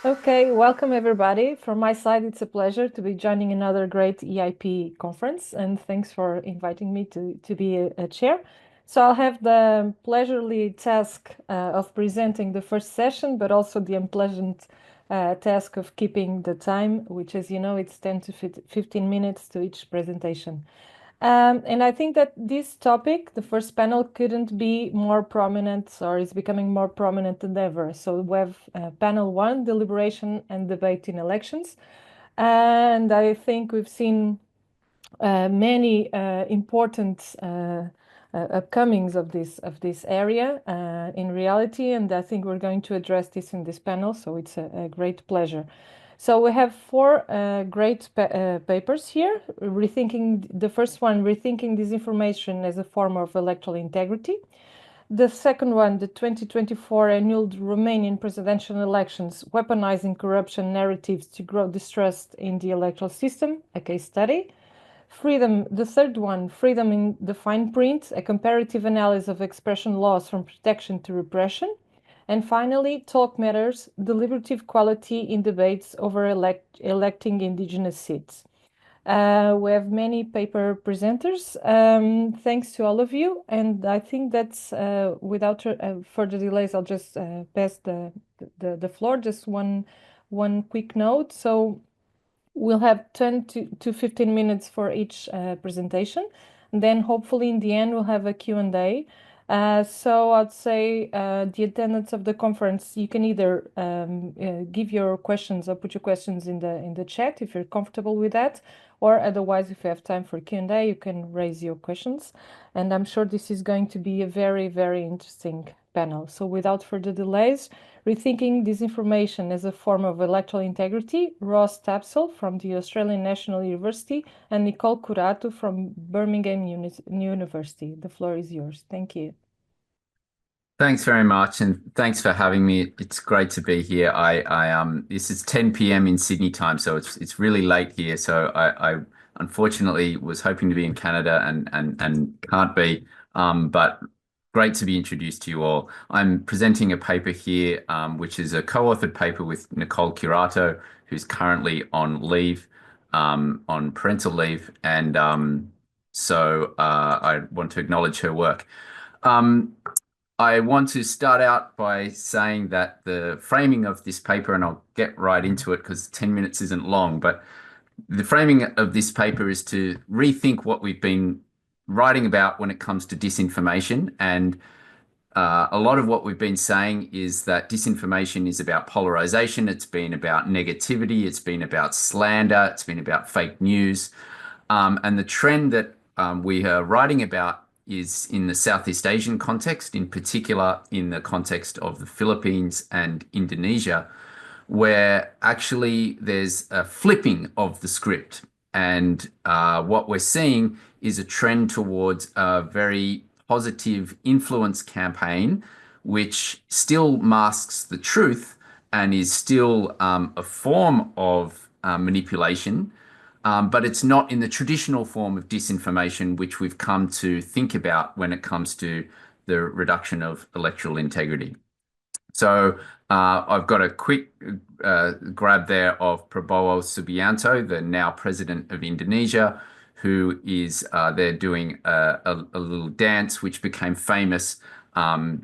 Okay, welcome everybody. From my side, it's a pleasure to be joining another great EIP conference, and thanks for inviting me to be a chair. So I'll have the pleasurely task of presenting the first session, but also the unpleasant task of keeping the time, which, as you know, it's 10 to 15 minutes to each presentation. And I think that this topic, the first panel, couldn't be more prominent or is becoming more prominent than ever. So we have panel one, deliberation and debate in elections. And I think we've seen many important upcomings of this area in reality, and I think we're going to address this in this panel. So it's a great pleasure. So we have four great papers here. The first one, Rethinking Disinformation as a Form of Electoral Integrity. The second one, the 2024 annulled Romanian presidential elections, weaponizing corruption narratives to grow distrust in the electoral system, a case study. Freedom, the third one, Freedom in the Fine Print, a comparative analysis of expression laws from protection to repression. And finally, Talk Matters, deliberative quality in debates over electing Indigenous seats. We have many paper presenters. Thanks to all of you. And I think that's without further delays, I'll just pass the floor. Just one quick note. So we'll have 10 to 15 minutes for each presentation. And then hopefully in the end, we'll have a Q&A. So I'd say the attendance of the conference, you can either give your questions or put your questions in the chat if you're comfortable with that, or otherwise, if you have time for Q&A, you can raise your questions. And I'm sure this is going to be a very, very interesting panel. So without further delays, Rethinking Disinformation as a Form of Electoral Integrity, Ross Tapsell from the Australian National University and Nicole Curato from Birmingham University. The floor is yours. Thank you. Thanks very much, and thanks for having me. It's great to be here. This is 10 p.m. in Sydney time, so it's really late here. So I unfortunately was hoping to be in Canada and can't be. But great to be introduced to you all. I'm presenting a paper here, which is a co-authored paper with Nicole Curato, who's currently on leave, on parental leave, and so I want to acknowledge her work. I want to start out by saying that the framing of this paper, and I'll get right into it because 10 minutes isn't long, but the framing of this paper is to rethink what we've been writing about when it comes to disinformation. And a lot of what we've been saying is that disinformation is about polarization. It's been about negativity. It's been about slander. It's been about fake news. And the trend that we are writing about is in the Southeast Asian context, in particular in the context of the Philippines and Indonesia, where actually there's a flipping of the script. And what we're seeing is a trend towards a very positive influence campaign, which still masks the truth and is still a form of manipulation. But it's not in the traditional form of disinformation, which we've come to think about when it comes to the reduction of electoral integrity. So I've got a quick grab there of Prabowo Subianto, the now president of Indonesia, who is there doing a little dance, which became famous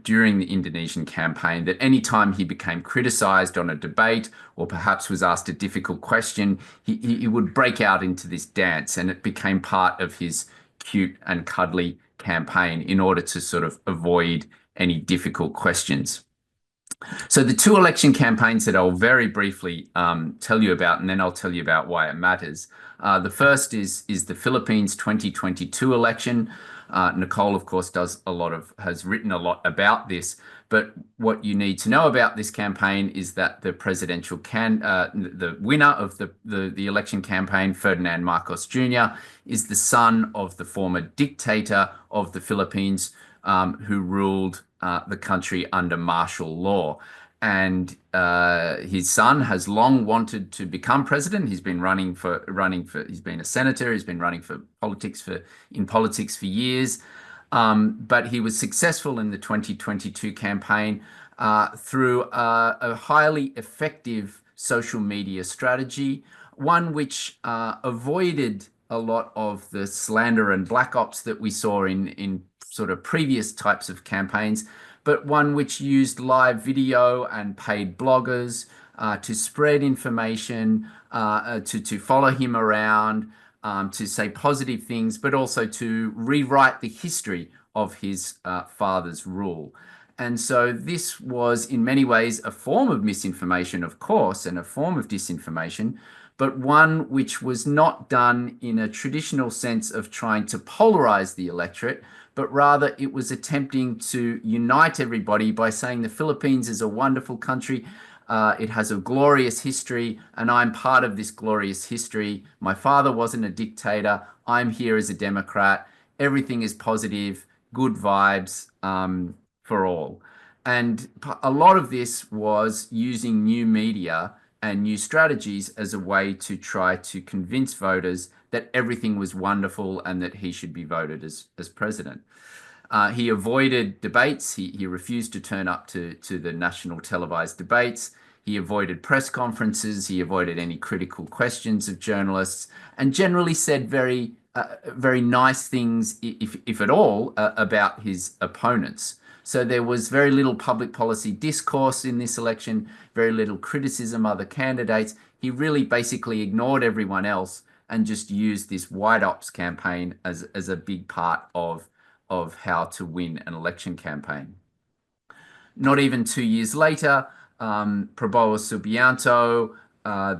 during the Indonesian campaign, that anytime he became criticized on a debate or perhaps was asked a difficult question, he would break out into this dance, and it became part of his cute and cuddly campaign in order to sort of avoid any difficult questions. So the two election campaigns that I'll very briefly tell you about, and then I'll tell you about why it matters. The first is the Philippines 2022 election. Nicole, of course, has written a lot about this. But what you need to know about this campaign is that the the winner of the election campaign, Ferdinand Marcos Jr., is the son of the former dictator of the Philippines, who ruled the country under martial law. And his son has long wanted to become president. He's been he's been a senator. He's been running for politics for years. But he was successful in the 2022 campaign through a highly effective social media strategy, one which avoided a lot of the slander and black ops that we saw in sort of previous types of campaigns, but one which used live video and paid bloggers to spread information, to follow him around, to say positive things, but also to rewrite the history of his father's rule. And so this was in many ways a form of misinformation, of course, and a form of disinformation, but one which was not done in a traditional sense of trying to polarize the electorate, but rather it was attempting to unite everybody by saying the Philippines is a wonderful country. It has a glorious history, and I'm part of this glorious history. My father wasn't a dictator. I'm here as a Democrat. Everything is positive, good vibes for all. And a lot of this was using new media and new strategies as a way to try to convince voters that everything was wonderful and that he should be voted as president. He avoided debates. He refused to turn up to the national televised debates. He avoided press conferences. He avoided any critical questions of journalists, and generally said very nice things, if at all, about his opponents. So there was very little public policy discourse in this election, very little criticism of other candidates. He really basically ignored everyone else and just used this white ops campaign as a big part of how to win an election campaign. Not even 2 years later, Prabowo Subianto,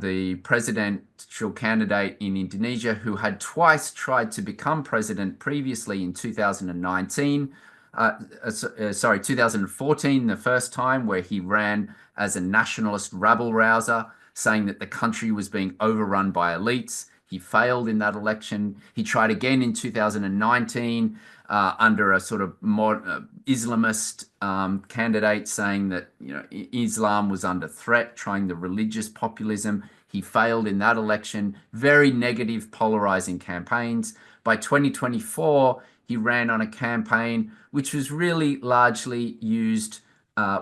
the presidential candidate in Indonesia, who had twice tried to become president previously in 2019, 2014, the first time, where he ran as a nationalist rabble-rouser, saying that the country was being overrun by elites. He failed in that election. He tried again in 2019 under a sort of more Islamist candidate, saying that Islam was under threat, trying the religious populism. He failed in that election. Very negative, polarizing campaigns. By 2024, he ran on a campaign which was really largely used,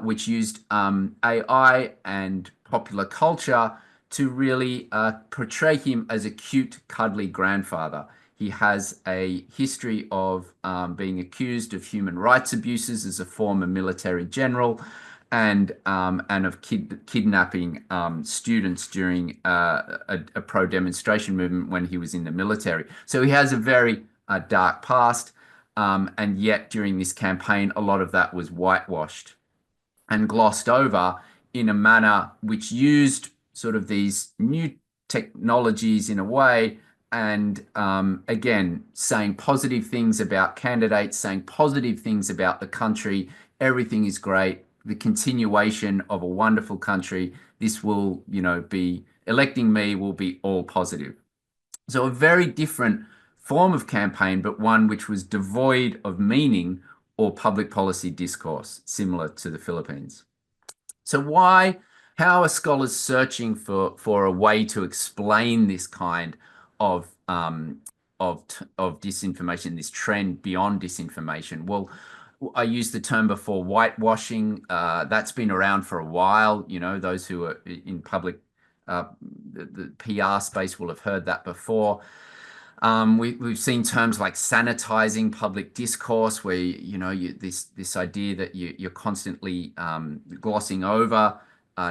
which used AI and popular culture to really portray him as a cute, cuddly grandfather. He has a history of being accused of human rights abuses as a former military general, and of kidnapping students during a pro-demonstration movement when he was in the military. So he has a very dark past, and yet during this campaign, a lot of that was whitewashed and glossed over in a manner which used sort of these new technologies in a way, and again, saying positive things about candidates, saying positive things about the country. Everything is great. The continuation of a wonderful country. This will, be electing me will be all positive. So a very different form of campaign, but one which was devoid of meaning or public policy discourse, similar to the Philippines. So how are scholars searching for a way to explain this kind of disinformation, this trend beyond disinformation? Well, I used the term before, whitewashing. That's been around for a while. Those who are in public, the PR space will have heard that before. We've seen terms like sanitizing public discourse, where this idea that you're constantly glossing over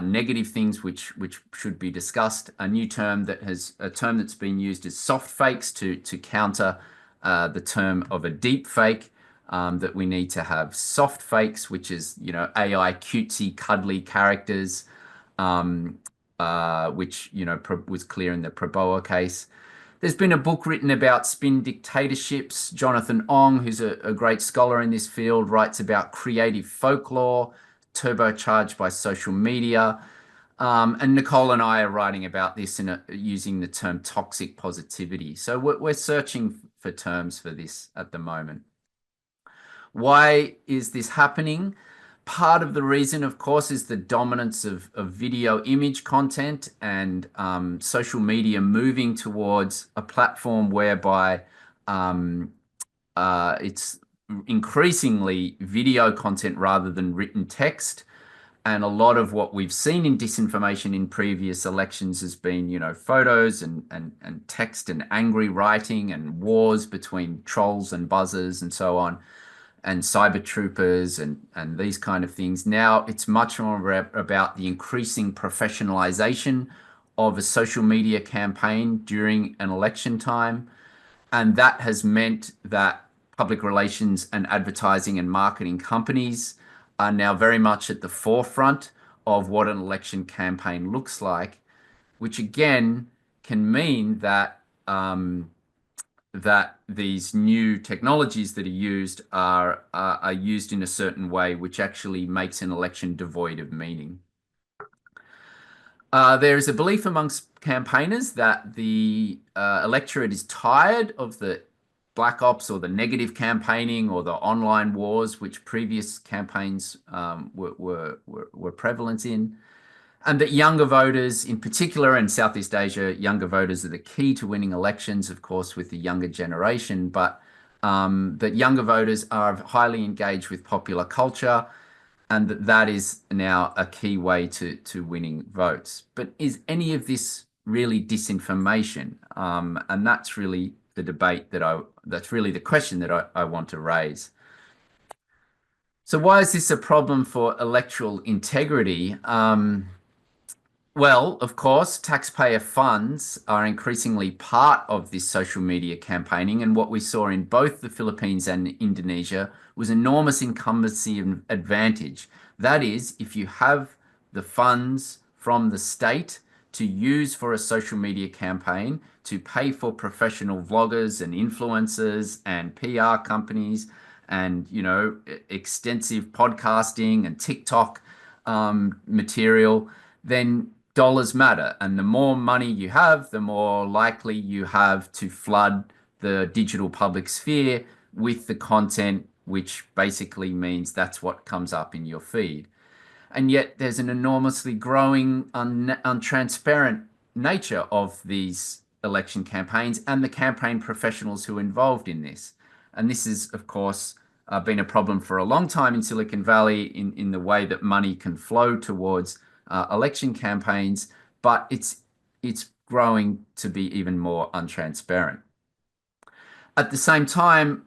negative things which should be discussed. A term that's been used is soft fakes to counter the term of a deep fake. That we need to have soft fakes, which is AI cutesy cuddly characters, which was clear in the Prabowo case. There's been a book written about spin dictatorships. Jonathan Ong, who's a great scholar in this field, writes about creative folklore, turbocharged by social media. And Nicole and I are writing about this using the term toxic positivity. So we're searching for terms for this at the moment. Why is this happening? Part of the reason, of course, is the dominance of video image content and social media moving towards a platform whereby it's increasingly video content rather than written text. And a lot of what we've seen in disinformation in previous elections has been, photos and text and angry writing and wars between trolls and buzzers and so on, and cyber troopers and these kind of things. Now it's much more about the increasing professionalization of a social media campaign during an election time. And that has meant that public relations and advertising and marketing companies are now very much at the forefront of what an election campaign looks like, which again can mean that that these new technologies that are used are used in a certain way, which actually makes an election devoid of meaning. There is a belief amongst campaigners that the electorate is tired of the black ops or the negative campaigning or the online wars, which previous campaigns were prevalent in, and that younger voters, in particular in Southeast Asia, younger voters are the key to winning elections, of course, with the younger generation, but that younger voters are highly engaged with popular culture, and that is now a key way to winning votes. But is any of this really disinformation? And that's really the debate that's really the question that I want to raise. So why is this a problem for electoral integrity? Well, of course, taxpayer funds are increasingly part of this social media campaigning, and what we saw in both the Philippines and Indonesia was enormous incumbency advantage. That is, if you have the funds from the state to use for a social media campaign, to pay for professional vloggers and influencers and PR companies and, extensive podcasting and TikTok material, then dollars matter. And the more money you have, the more likely you have to flood the digital public sphere with the content, which basically means that's what comes up in your feed. And yet there's an enormously growing untransparent nature of these election campaigns and the campaign professionals who are involved in this. And this is, of course, been a problem for a long time in Silicon Valley in the way that money can flow towards election campaigns, but it's growing to be even more untransparent. At the same time,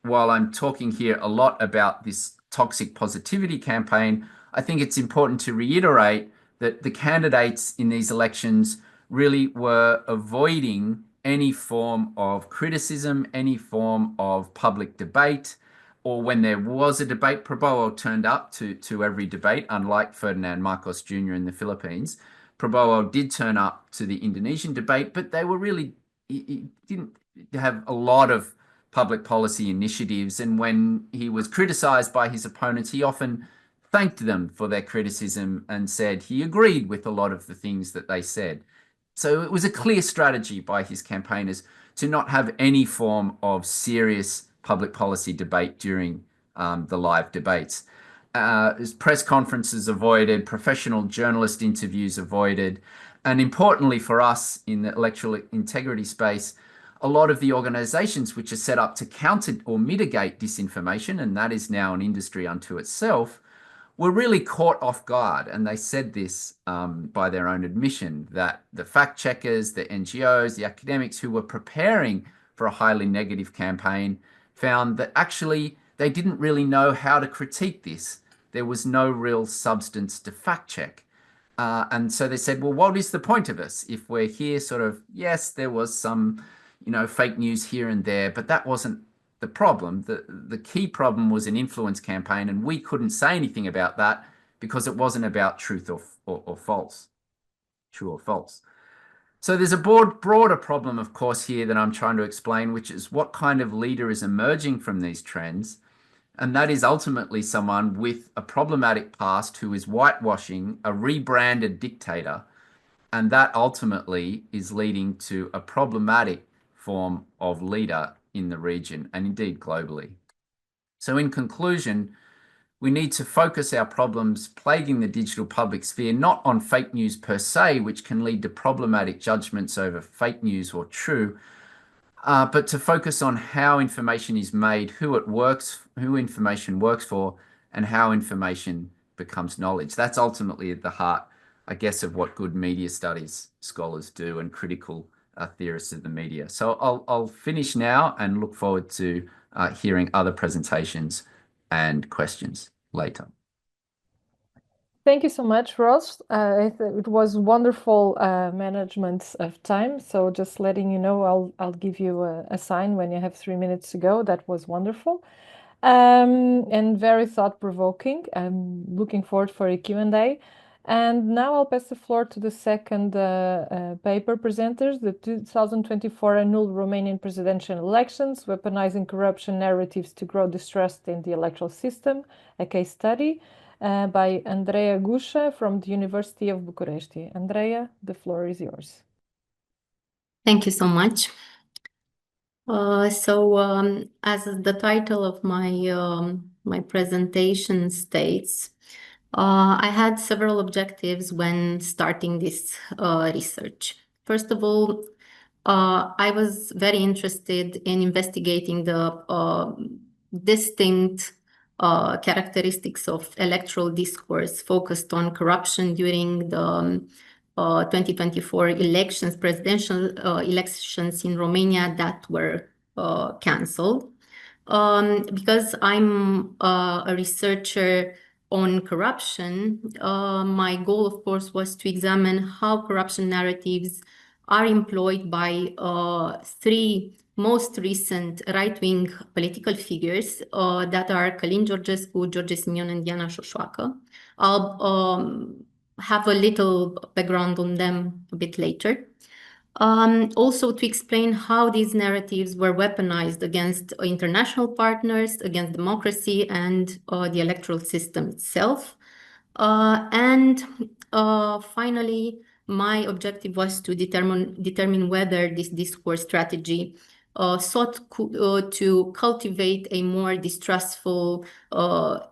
while I'm talking here a lot about this toxic positivity campaign, I think it's important to reiterate that the candidates in these elections really were avoiding any form of criticism, any form of public debate, or when there was a debate, Prabowo turned up to every debate, unlike Ferdinand Marcos Jr. in the Philippines. Prabowo did turn up to the Indonesian debate, but they were really, he didn't have a lot of public policy initiatives. And when he was criticized by his opponents, he often thanked them for their criticism and said he agreed with a lot of the things that they said. So it was a clear strategy by his campaigners to not have any form of serious public policy debate during the live debates. Press conferences avoided, professional journalist interviews avoided, and importantly for us in the electoral integrity space, a lot of the organizations which are set up to counter or mitigate disinformation, and that is now an industry unto itself, were really caught off guard. And they said this by their own admission, that the fact checkers, the NGOs, the academics who were preparing for a highly negative campaign found that actually they didn't really know how to critique this. There was no real substance to fact check. And so they said, well, what is the point of us if we're here sort of, yes, there was some, fake news here and there, but that wasn't the problem. The key problem was an influence campaign, and we couldn't say anything about that because it wasn't about truth or false, true or false. So there's a broader problem, of course, here that I'm trying to explain, which is what kind of leader is emerging from these trends. And that is ultimately someone with a problematic past who is whitewashing a rebranded dictator. And that ultimately is leading to a problematic form of leader in the region and indeed globally. So in conclusion, we need to focus our problems plaguing the digital public sphere not on fake news per se, which can lead to problematic judgments over fake news or true, but to focus on how information is made, who information works for, and how information becomes knowledge. That's ultimately at the heart, I guess, of what good media studies scholars do and critical theorists of the media. So I'll finish now and look forward to hearing other presentations and questions later. Thank you so much, Ross. It was wonderful management of time. So just letting you know, I'll give you a sign when you have 3 minutes to go. That was wonderful and very thought-provoking. I'm looking forward for a Q&A. And now I'll pass the floor to the second paper presenters, the 2024 annulled Romanian presidential elections, weaponizing corruption narratives to grow distrust in the electoral system, a case study. By Andreaa Gușă from the University of Bucharest. Andreaa, the floor is yours. Thank you so much. As the title of my presentation states, I had several objectives when starting this research. First of all, I was very interested in investigating the distinct characteristics of electoral discourse focused on corruption during the 2024 elections, presidential elections in Romania that were cancelled. Because I'm a researcher on corruption, my goal, of course, was to examine how corruption narratives are employed by three most recent right-wing political figures that are Călin Georgescu, George Simion, and Diana Șoșoacă. I'll have a little background on them a bit later. Also to explain how these narratives were weaponized against international partners, against democracy, and the electoral system itself. Finally, my objective was to determine whether this discourse strategy sought to cultivate a more distrustful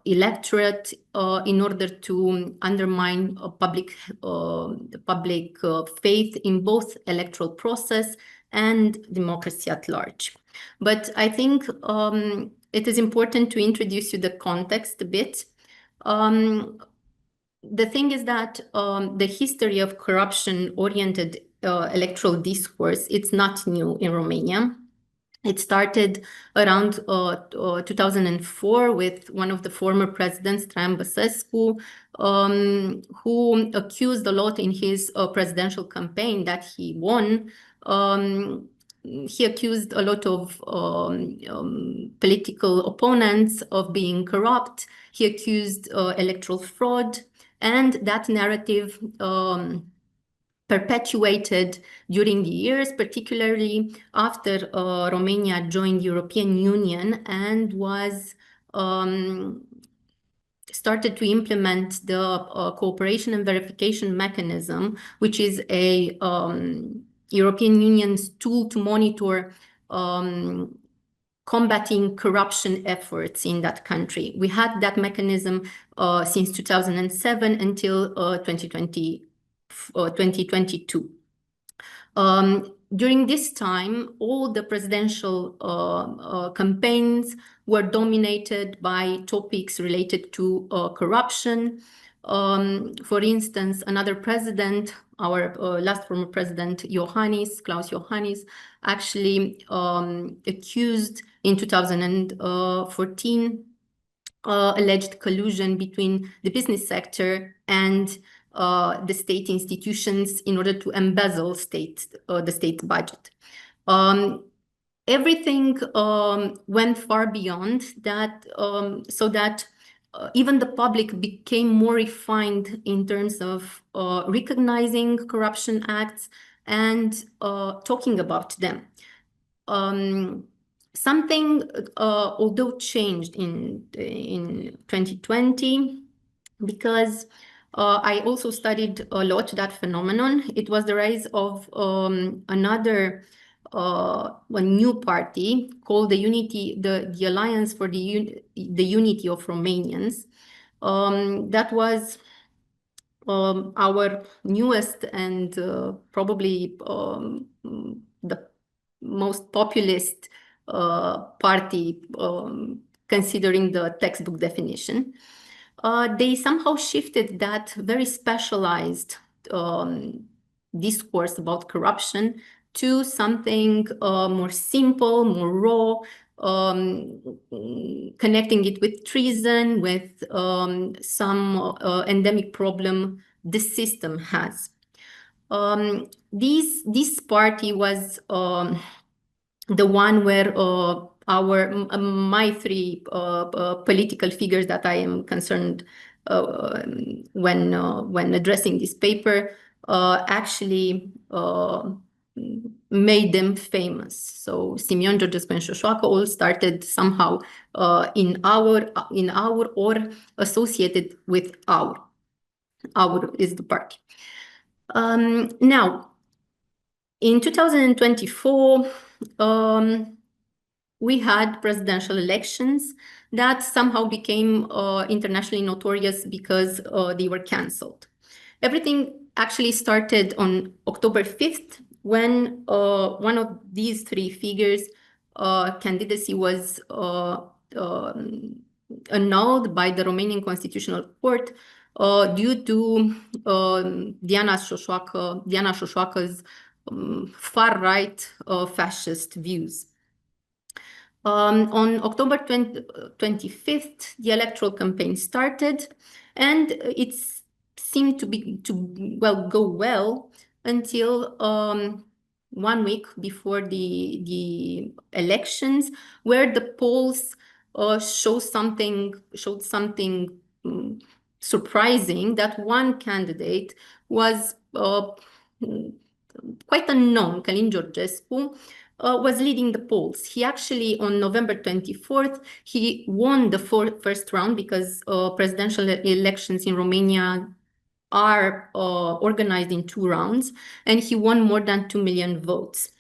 electorate in order to undermine public faith in both electoral process and democracy at large. But I think it is important to introduce you the context a bit. The thing is that the history of corruption-oriented electoral discourse, it's not new in Romania. It started around 2004 with one of the former presidents, Traian Băsescu, who accused a lot in his presidential campaign that he won. He accused a lot of political opponents of being corrupt. He accused electoral fraud, and that narrative perpetuated during the years, particularly after Romania joined the European Union and was started to implement the cooperation and verification mechanism, which is a European Union's tool to monitor combating corruption efforts in that country. We had that mechanism since 2007 until 2022. During this time, all the presidential campaigns were dominated by topics related to corruption. For instance, another president, our last former president, Klaus Iohannis, actually accused in 2014 alleged collusion between the business sector and the state institutions in order to embezzle the state budget. Everything went far beyond that, so that even the public became more refined in terms of recognizing corruption acts and talking about them. Something, although changed in 2020, because I also studied a lot that phenomenon. It was the rise of another a new party called the Alliance for the Unity of Romanians. That was our newest and probably the most populist party, considering the textbook definition. they somehow shifted that very specialized discourse about corruption to something more simple, more raw, connecting it with treason, with some endemic problem the system has. This party was the one where my three political figures that I am concerned when addressing this paper actually made them famous. So Simion, Georgescu, and Șoșoacă all started somehow in our or associated with our. Our is the party. Now, in 2024, we had presidential elections that somehow became internationally notorious because they were cancelled. Everything actually started on October 5th when one of these three figures' candidacy was annulled by the Romanian Constitutional Court due to Diana Șoșoacă far-right fascist views. On October 25th, the electoral campaign started, and it seemed to go well until 1 week before the elections, where the polls showed something surprising, that one candidate was quite unknown. Călin Georgescu was leading the polls. He actually, on November 24th, he won the first round because presidential elections in Romania are organized in 2 rounds, and he won more than 2 million votes.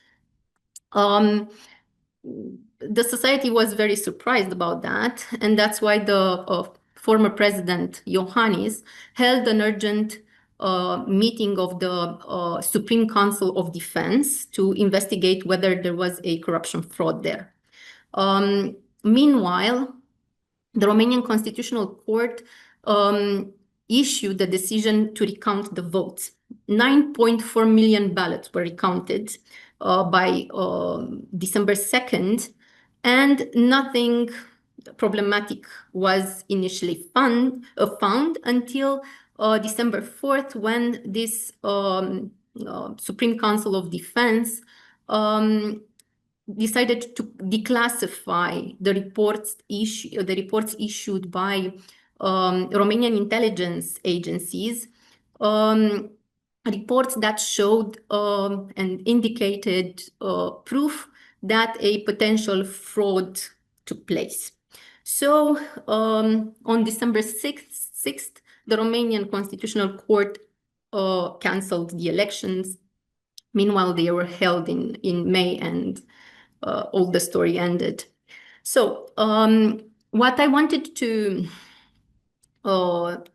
The society was very surprised about that, and that's why the former president, Iohannis, held an urgent meeting of the Supreme Council of Defense to investigate whether there was a corruption fraud there. Meanwhile, the Romanian Constitutional Court issued the decision to recount the votes. 9.4 million ballots were recounted by December 2nd, and nothing problematic was initially found until December 4th, when this Supreme Council of Defense decided to declassify the reports issued by Romanian intelligence agencies, reports that showed and indicated proof that a potential fraud took place. So on December 6th, the Romanian Constitutional Court cancelled the elections. Meanwhile, they were held in May, and all the story ended. So what I wanted to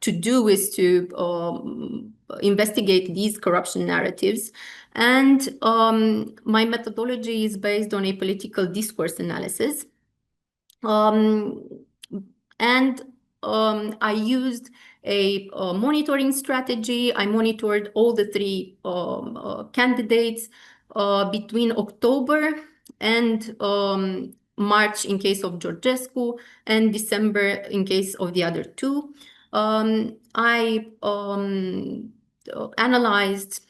do is to investigate these corruption narratives, and my methodology is based on a political discourse analysis. I used a monitoring strategy. I monitored all the three candidates between October and March in case of Georgescu, and December in case of the other two. I analyzed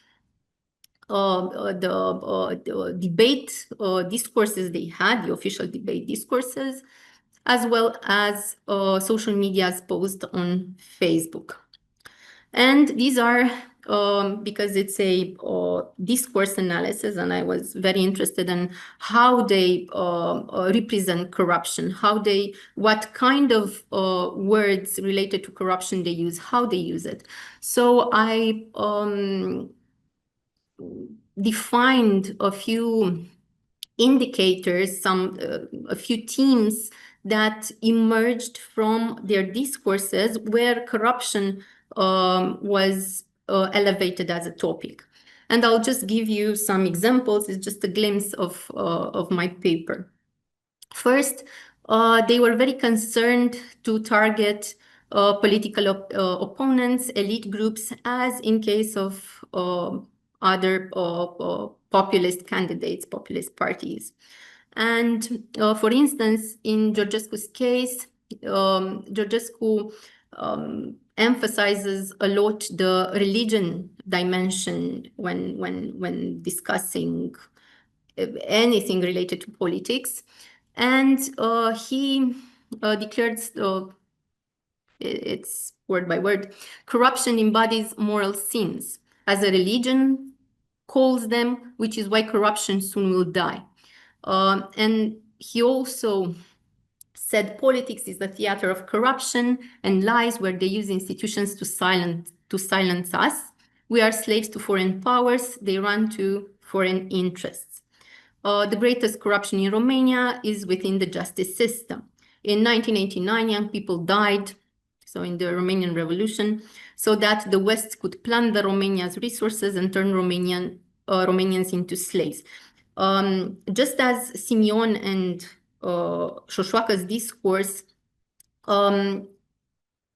the debate discourses they had, the official debate discourses, as well as social media's posts on Facebook. And these are, because it's a discourse analysis, and I was very interested in how they represent corruption, what kind of words related to corruption they use, how they use it. So I defined a few indicators, a few themes that emerged from their discourses where corruption was elevated as a topic. And I'll just give you some examples. It's just a glimpse of my paper. First, they were very concerned to target political opponents, elite groups, as in case of other populist candidates, populist parties. And for instance, in Georgescu's case, Georgescu emphasizes a lot the religion dimension when discussing anything related to politics. And he declared, it's word by word, corruption embodies moral sins, as a religion calls them, which is why corruption soon will die. And he also said politics is the theater of corruption and lies, where they use institutions to silence us. We are slaves to foreign powers. They run to foreign interests. The greatest corruption in Romania is within the justice system. In 1989, young people died, so in the Romanian Revolution, so that the West could plunder Romania's resources and turn Romanians into slaves. Just as Simeon and Șoșoaca's discourse, the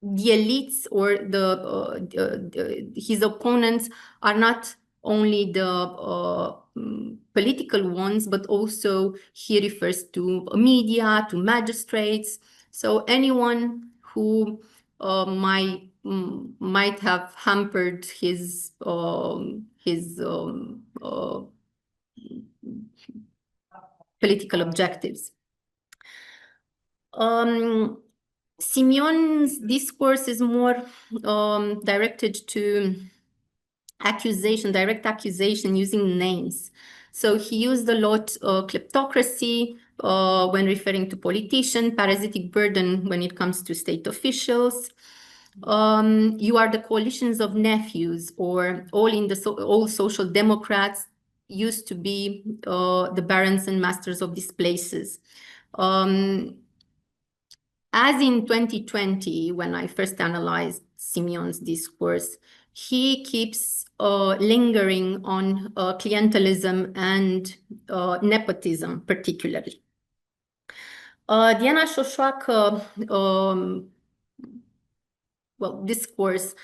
elites or his opponents are not only the political ones, but also he refers to media, to magistrates. So anyone who might have hampered his political objectives. Simeon's discourse is more directed to direct accusation using names. So he used a lot kleptocracy when referring to politicians, parasitic burden when it comes to state officials. You are the coalitions of nephews, or all social democrats used to be the barons and masters of these places. As in 2020, when I first analyzed Simeon's discourse, he keeps lingering on clientelism and nepotism, particularly. Diana Șoșoacă, discourse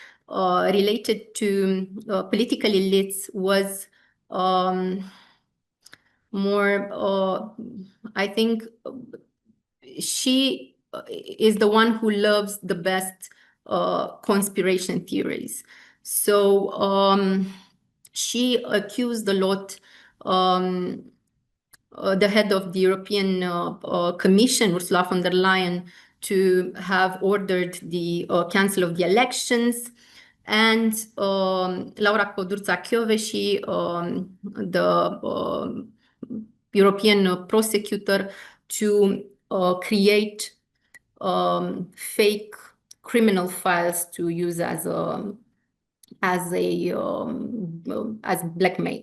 related to political elites was more, I think, she is the one who loves the best conspiracy theories. So she accused a lot the head of the European Commission, Ursula von der Leyen, to have ordered the cancel of the elections, and Laura Codruța-Kövesi, the European prosecutor, to create fake criminal files to use as blackmail.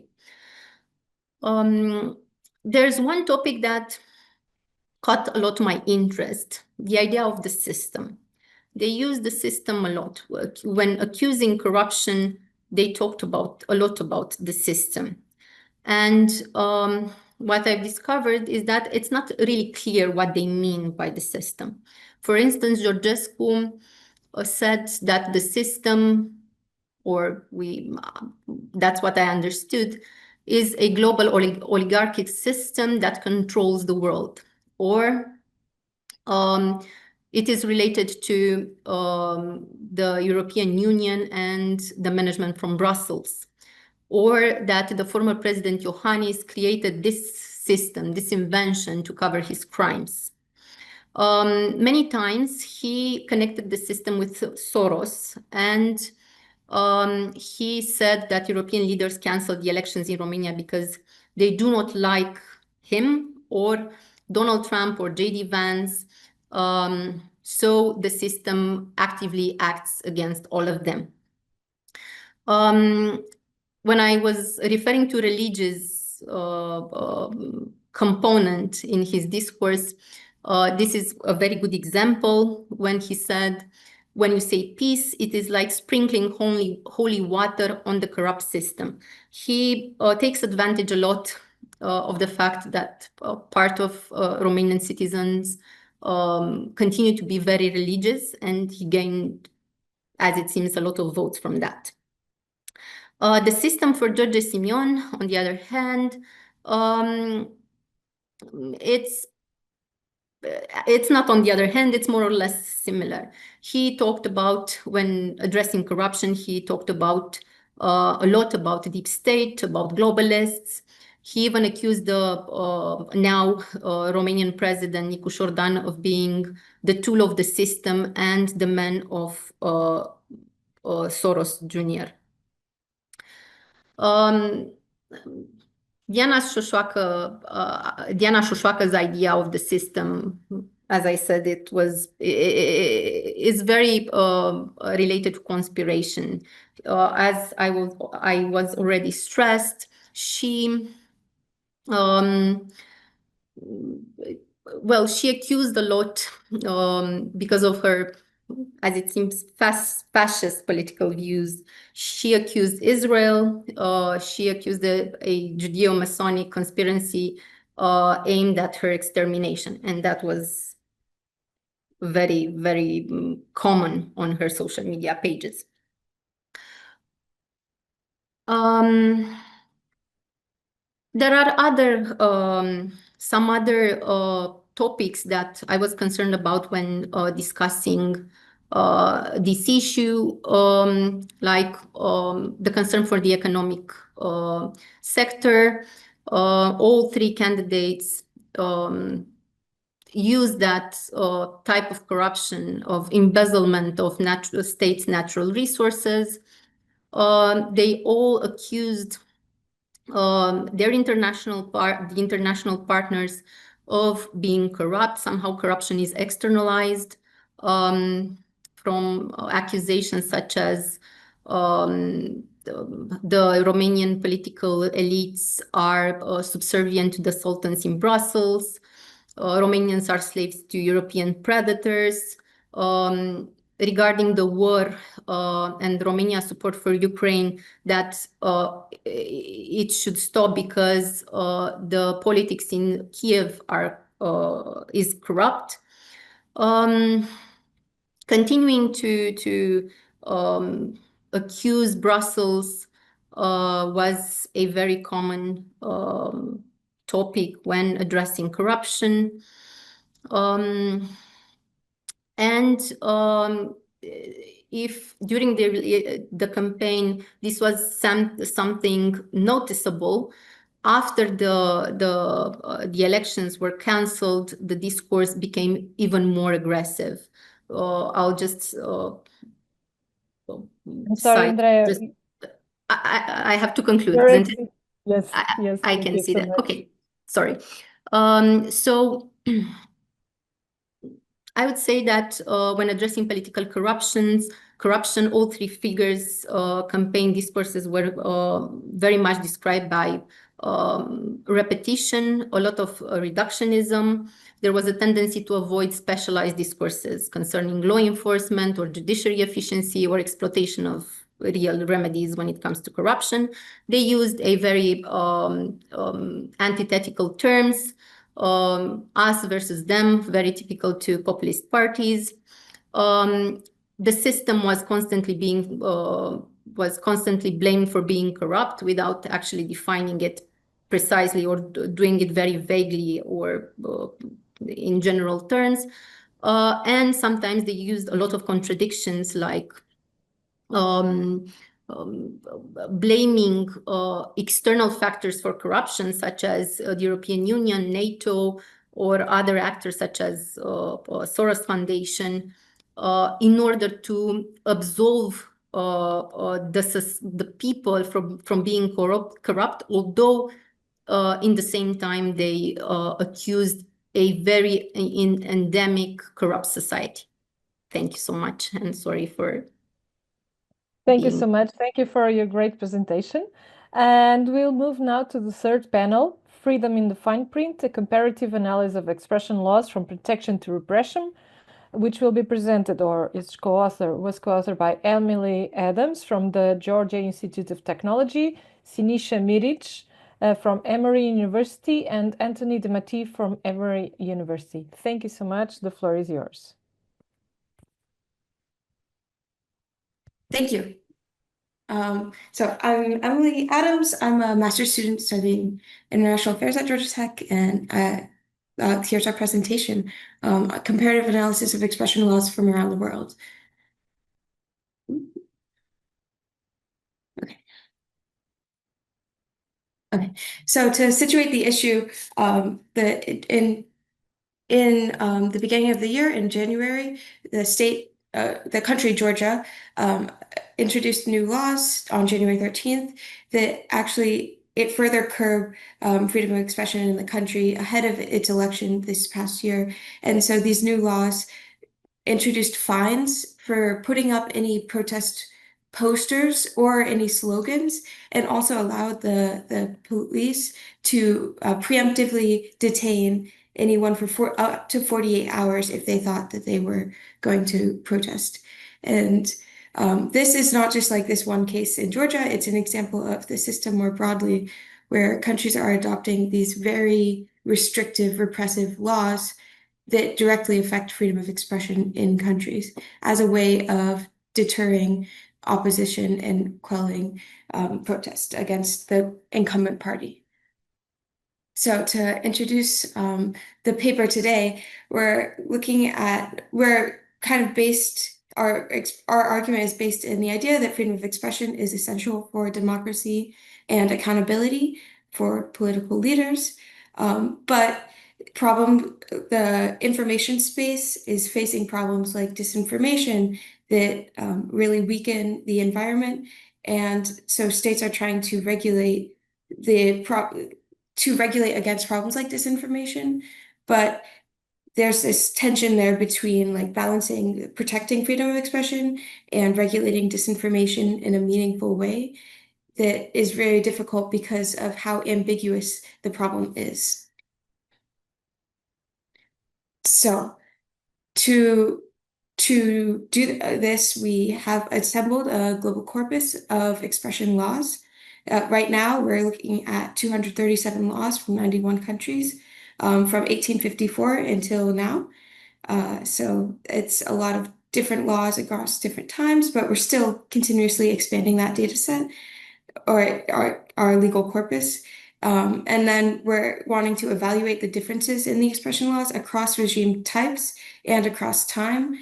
There's one topic that caught a lot my interest: the idea of the system. They use the system a lot. When accusing corruption, they talked a lot about the system. And what I've discovered is that it's not really clear what they mean by the system. For instance, Georgescu said that the system, or that's what I understood, is a global oligarchic system that controls the world, or it is related to the European Union and the management from Brussels, or that the former president Iohannis created this system, this invention, to cover his crimes. Many times he connected the system with Soros, and he said that European leaders canceled the elections in Romania because they do not like him or Donald Trump or J.D. Vance. So the system actively acts against all of them. When I was referring to religious component in his discourse, this is a very good example when he said, when you say peace, it is like sprinkling holy water on the corrupt system. He takes advantage a lot of the fact that part of Romanian citizens continued to be very religious, and he gained, as it seems, a lot of votes from that. The system for George Simion, on the other hand, it's not on the other hand, it's more or less similar. He talked about, when addressing corruption, he talked about a lot about deep state, about globalists. He even accused the now Romanian president, Nicu Dan, of being the tool of the system and the man of Soros Jr. Diana Șoșoaca's idea of the system, as I said, is very related to conspiration. As I was already stressed, she accused a lot because of her, as it seems, fascist political views. She accused Israel. She accused a Judeo-Masonic conspiracy aimed at her extermination, and that was very, very common on her social media pages. There are some other topics that I was concerned about when discussing this issue, like the concern for the economic sector. All three candidates use that type of corruption, of embezzlement of states' natural resources. They all accused the international partners of being corrupt. Somehow corruption is externalized, from accusations such as the Romanian political elites are subservient to the sultans in Brussels. Romanians are slaves to European predators. Regarding the war and Romania's support for Ukraine, that it should stop because the politics in Kiev is corrupt. Continuing to accuse Brussels was a very common topic when addressing corruption. If during the campaign this was something noticeable, after the elections were cancelled, the discourse became even more aggressive. I'll just I'm sorry, Andreaa. I have to conclude, isn't it? Yes, yes. I can see that. Much. Okay, sorry. So I would say that when addressing political corruption, all three figures' campaign discourses were very much described by repetition, a lot of reductionism. There was a tendency to avoid specialized discourses concerning law enforcement or judiciary efficiency or exploitation of real remedies when it comes to corruption. They used a very antithetical terms, us versus them, very typical to populist parties. The system was constantly blamed for being corrupt without actually defining it precisely or doing it very vaguely or in general terms. And sometimes they used a lot of contradictions, like blaming external factors for corruption, such as the European Union, NATO, or other actors such as Soros Foundation, in order to absolve the people from being corrupt, although in the same time they accused a very endemic corrupt society. Thank you so much, and sorry for Thank you so much. Thank you for your great presentation. And we'll move now to the third panel, Freedom in the Fine Print, a comparative analysis of expression laws from protection to repression, which will be presented, or was co-authored by Emily Adams from the Georgia Institute of Technology, Sinisa Miric from Emory University and Anthony DeMattee from Emory University. Thank you so much. The floor is yours. Thank you. So I'm Emily Adams. I'm a master's student studying international affairs at Georgia Tech, and here's our presentation, comparative analysis of expression laws from around the world. Okay. So to situate the issue, in the beginning of the year, in January, the country Georgia introduced new laws on January 13th that actually it further curbed freedom of expression in the country ahead of its election this past year. And so these new laws introduced fines for putting up any protest posters or any slogans, and also allowed the police to preemptively detain anyone for up to 48 hours if they thought that they were going to protest. And this is not just like this one case in Georgia, it's an example of the system more broadly, where countries are adopting these very restrictive, repressive laws that directly affect freedom of expression in countries as a way of deterring opposition and quelling protest against the incumbent party. So to introduce the paper today, we're kind of based, our argument is based in the idea that freedom of expression is essential for democracy and accountability for political leaders. But the information space is facing problems like disinformation that really weaken the environment. And so states are trying to regulate against problems like disinformation, but there's this tension there between like balancing protecting freedom of expression and regulating disinformation in a meaningful way that is very difficult because of how ambiguous the problem is. So to do this, we have assembled a global corpus of expression laws. Right now, we're looking at 237 laws from 91 countries from 1854 until now. So it's a lot of different laws across different times, but we're still continuously expanding that data set or our legal corpus. And then we're wanting to evaluate the differences in the expression laws across regime types and across time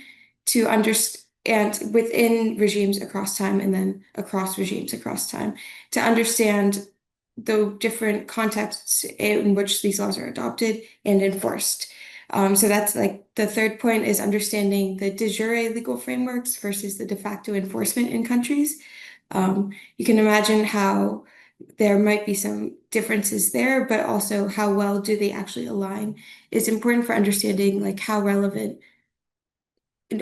to understand, and within regimes across time, and then across regimes across time, to understand the different contexts in which these laws are adopted and enforced. So that's like the third point, is understanding the de jure legal frameworks versus the de facto enforcement in countries. You can imagine how there might be some differences there, but also how well do they actually align is important for understanding like how relevant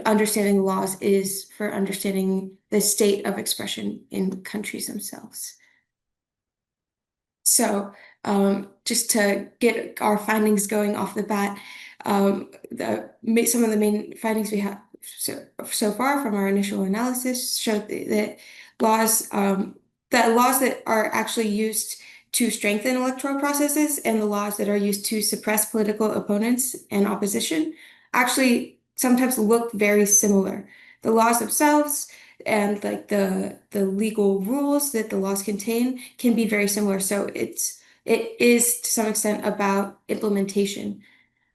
understanding the laws is for understanding the state of expression in countries themselves. So just to get our findings going off the bat, some of the main findings we have so far from our initial analysis showed that laws that are actually used to strengthen electoral processes and the laws that are used to suppress political opponents and opposition actually sometimes look very similar. The laws themselves and like the legal rules that the laws contain can be very similar. So it is to some extent about implementation.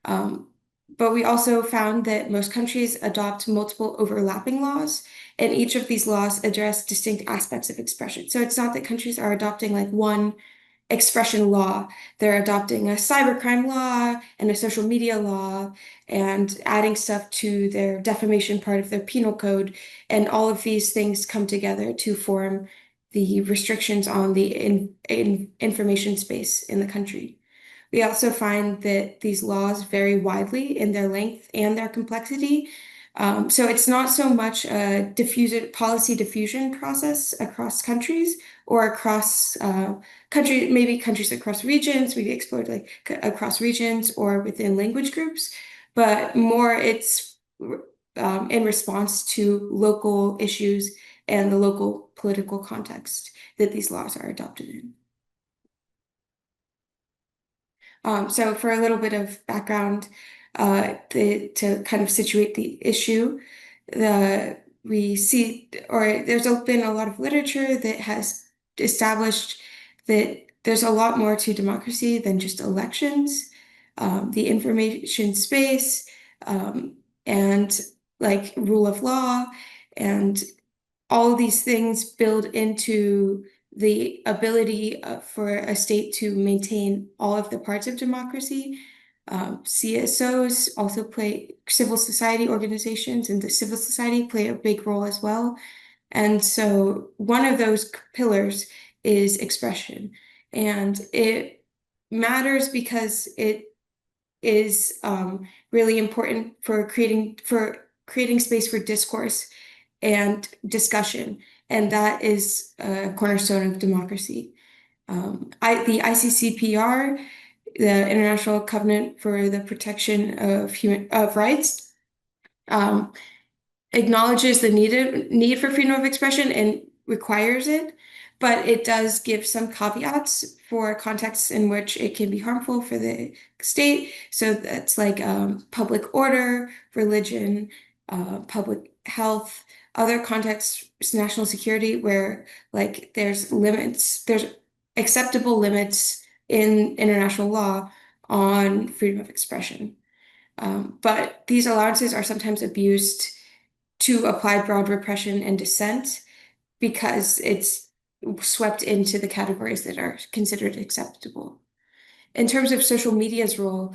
But we also found that most countries adopt multiple overlapping laws, and each of these laws address distinct aspects of expression. So it's not that countries are adopting like one expression law. They're adopting a cybercrime law and a social media law and adding stuff to their defamation part of their penal code. And all of these things come together to form the restrictions on the information space in the country. We also find that these laws vary widely in their length and their complexity. So it's not so much a policy diffusion process across countries or across maybe countries across regions. We've explored like across regions or within language groups, but more it's in response to local issues and the local political context that these laws are adopted in. So for a little bit of background, to kind of situate the issue, we see, or there's been a lot of literature that has established that there's a lot more to democracy than just elections. The information space, and like rule of law, and all of these things build into the ability for a state to maintain all of the parts of democracy. CSOs also play, civil society organizations and the civil society play a big role as well. And so one of those pillars is expression. And it matters because it is really important for creating space for discourse and discussion. And that is a cornerstone of democracy. The ICCPR, the International Covenant for the Protection of Rights, acknowledges the need for freedom of expression and requires it, but it does give some caveats for contexts in which it can be harmful for the state. So that's like public order, religion, public health, other contexts, national security, where like there's acceptable limits in international law on freedom of expression. But these allowances are sometimes abused to apply broad repression and dissent because it's swept into the categories that are considered acceptable. In terms of social media's role,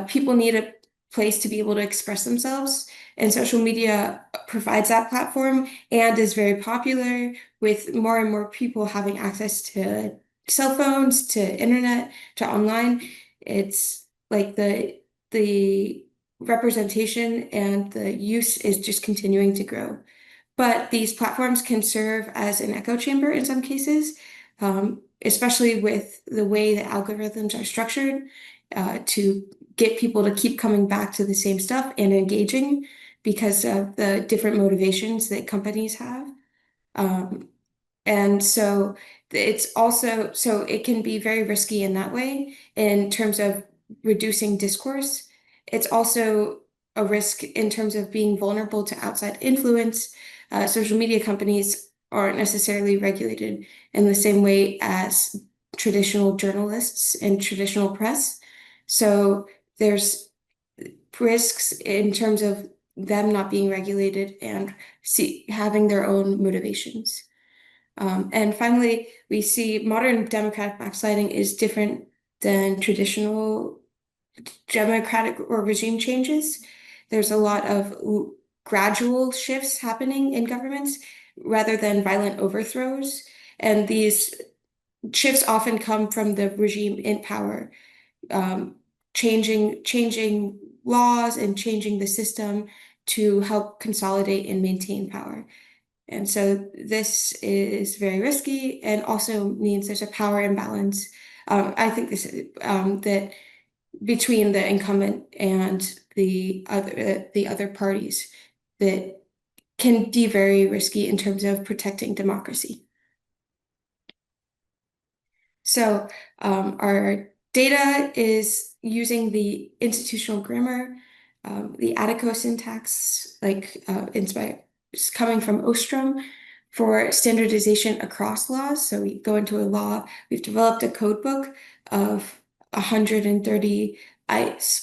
people need a place to be able to express themselves, and social media provides that platform and is very popular, with more and more people having access to cell phones, to internet, to online. It's like the representation and the use is just continuing to grow. But these platforms can serve as an echo chamber in some cases, especially with the way the algorithms are structured, to get people to keep coming back to the same stuff and engaging because of the different motivations that companies have. And so it can be very risky in that way in terms of reducing discourse. It's also a risk in terms of being vulnerable to outside influence. Social media companies aren't necessarily regulated in the same way as traditional journalists and traditional press. So there's risks in terms of them not being regulated and having their own motivations. And finally, we see modern democratic backsliding is different than traditional democratic or regime changes. There's a lot of gradual shifts happening in governments rather than violent overthrows. And these shifts often come from the regime in power, changing laws and changing the system to help consolidate and maintain power. And so this is very risky and also means there's a power imbalance. I think that between the incumbent and the other parties that can be very risky in terms of protecting democracy. So our data is using the institutional grammar, the Attica syntax, it's coming from Ostrom for standardization across laws. So we go into a law, we've developed a code book of 130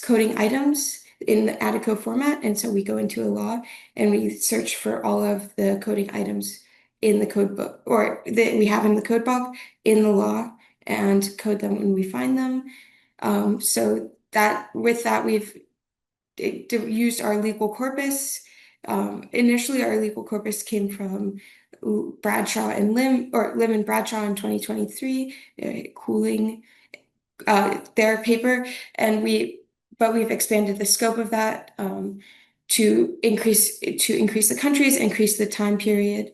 coding items in the Attica format. And so we go into a law and we search for all of the coding items in the code book, or that we have in the code book in the law, and code them when we find them. So with that, we've used our legal corpus. Initially, our legal corpus came from Bradshaw and Lim and Bradshaw in 2023, Cooling their paper, but we've expanded the scope of that to increase the countries, increase the time period.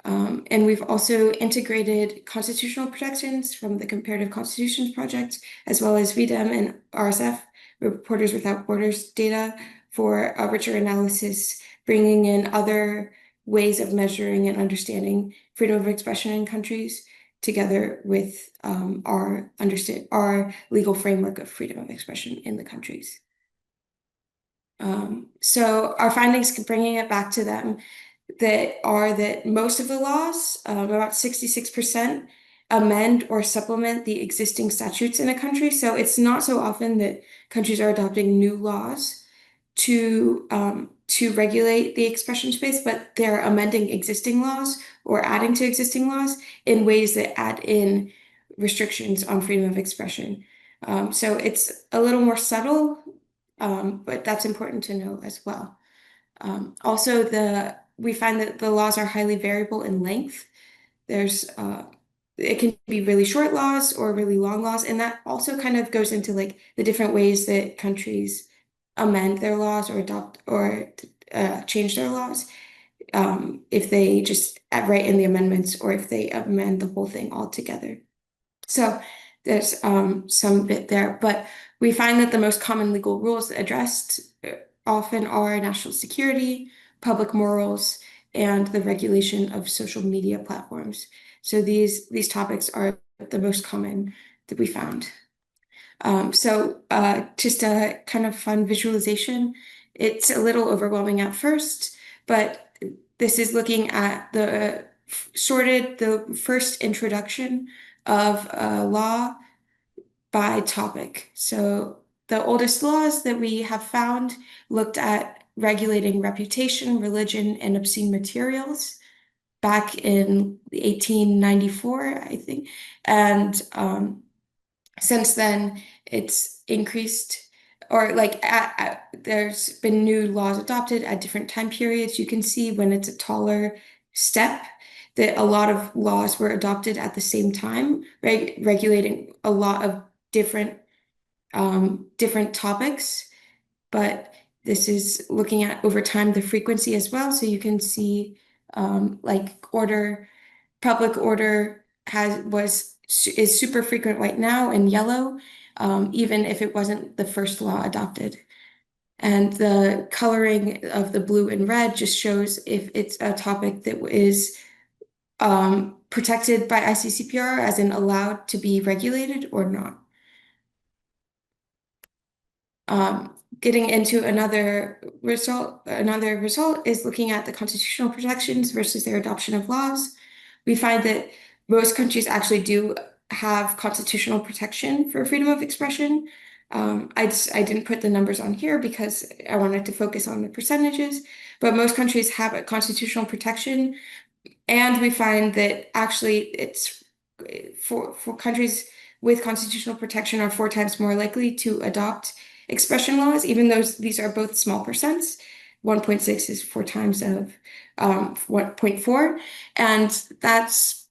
And we've also integrated constitutional protections from the Comparative Constitutions Project, as well as VDEM and RSF, Reporters Without Borders data, for a richer analysis, bringing in other ways of measuring and understanding freedom of expression in countries. together with our legal framework of freedom of expression in the countries. So our findings, bringing it back to them, that most of the laws, about 66%, amend or supplement the existing statutes in a country. So it's not so often that countries are adopting new laws to regulate the expression space, but they're amending existing laws or adding to existing laws in ways that add in restrictions on freedom of expression. So it's a little more subtle, but that's important to know as well. Also, we find that the laws are highly variable in length. It can be really short laws or really long laws, and that also kind of goes into like the different ways that countries amend their laws or adopt or change their laws, if they just write in the amendments or if they amend the whole thing altogether. So there's some bit there, but we find that the most common legal rules addressed often are national security, public morals, and the regulation of social media platforms. So these topics are the most common that we found. So just a kind of fun visualization. It's a little overwhelming at first, but this is looking at the first introduction of a law by topic. So the oldest laws that we have found looked at regulating reputation, religion, and obscene materials back in 1894, I think. And since then, it's increased, or like there's been new laws adopted at different time periods. You can see when it's a taller step that a lot of laws were adopted at the same time, regulating a lot of different topics. But this is looking at over time the frequency as well. So you can see like public order is super frequent right now in yellow, even if it wasn't the first law adopted. And the coloring of the blue and red just shows if it's a topic that is protected by ICCPR, as in allowed to be regulated or not. Getting into another result is looking at the constitutional protections versus their adoption of laws. We find that most countries actually do have constitutional protection for freedom of expression. I didn't put the numbers on here because I wanted to focus on the percentages, but most countries have a constitutional protection, and we find that actually it's for countries with constitutional protection are 4 times more likely to adopt expression laws, even though these are both small percents. 1.6 is 4 times of 1.4, and that's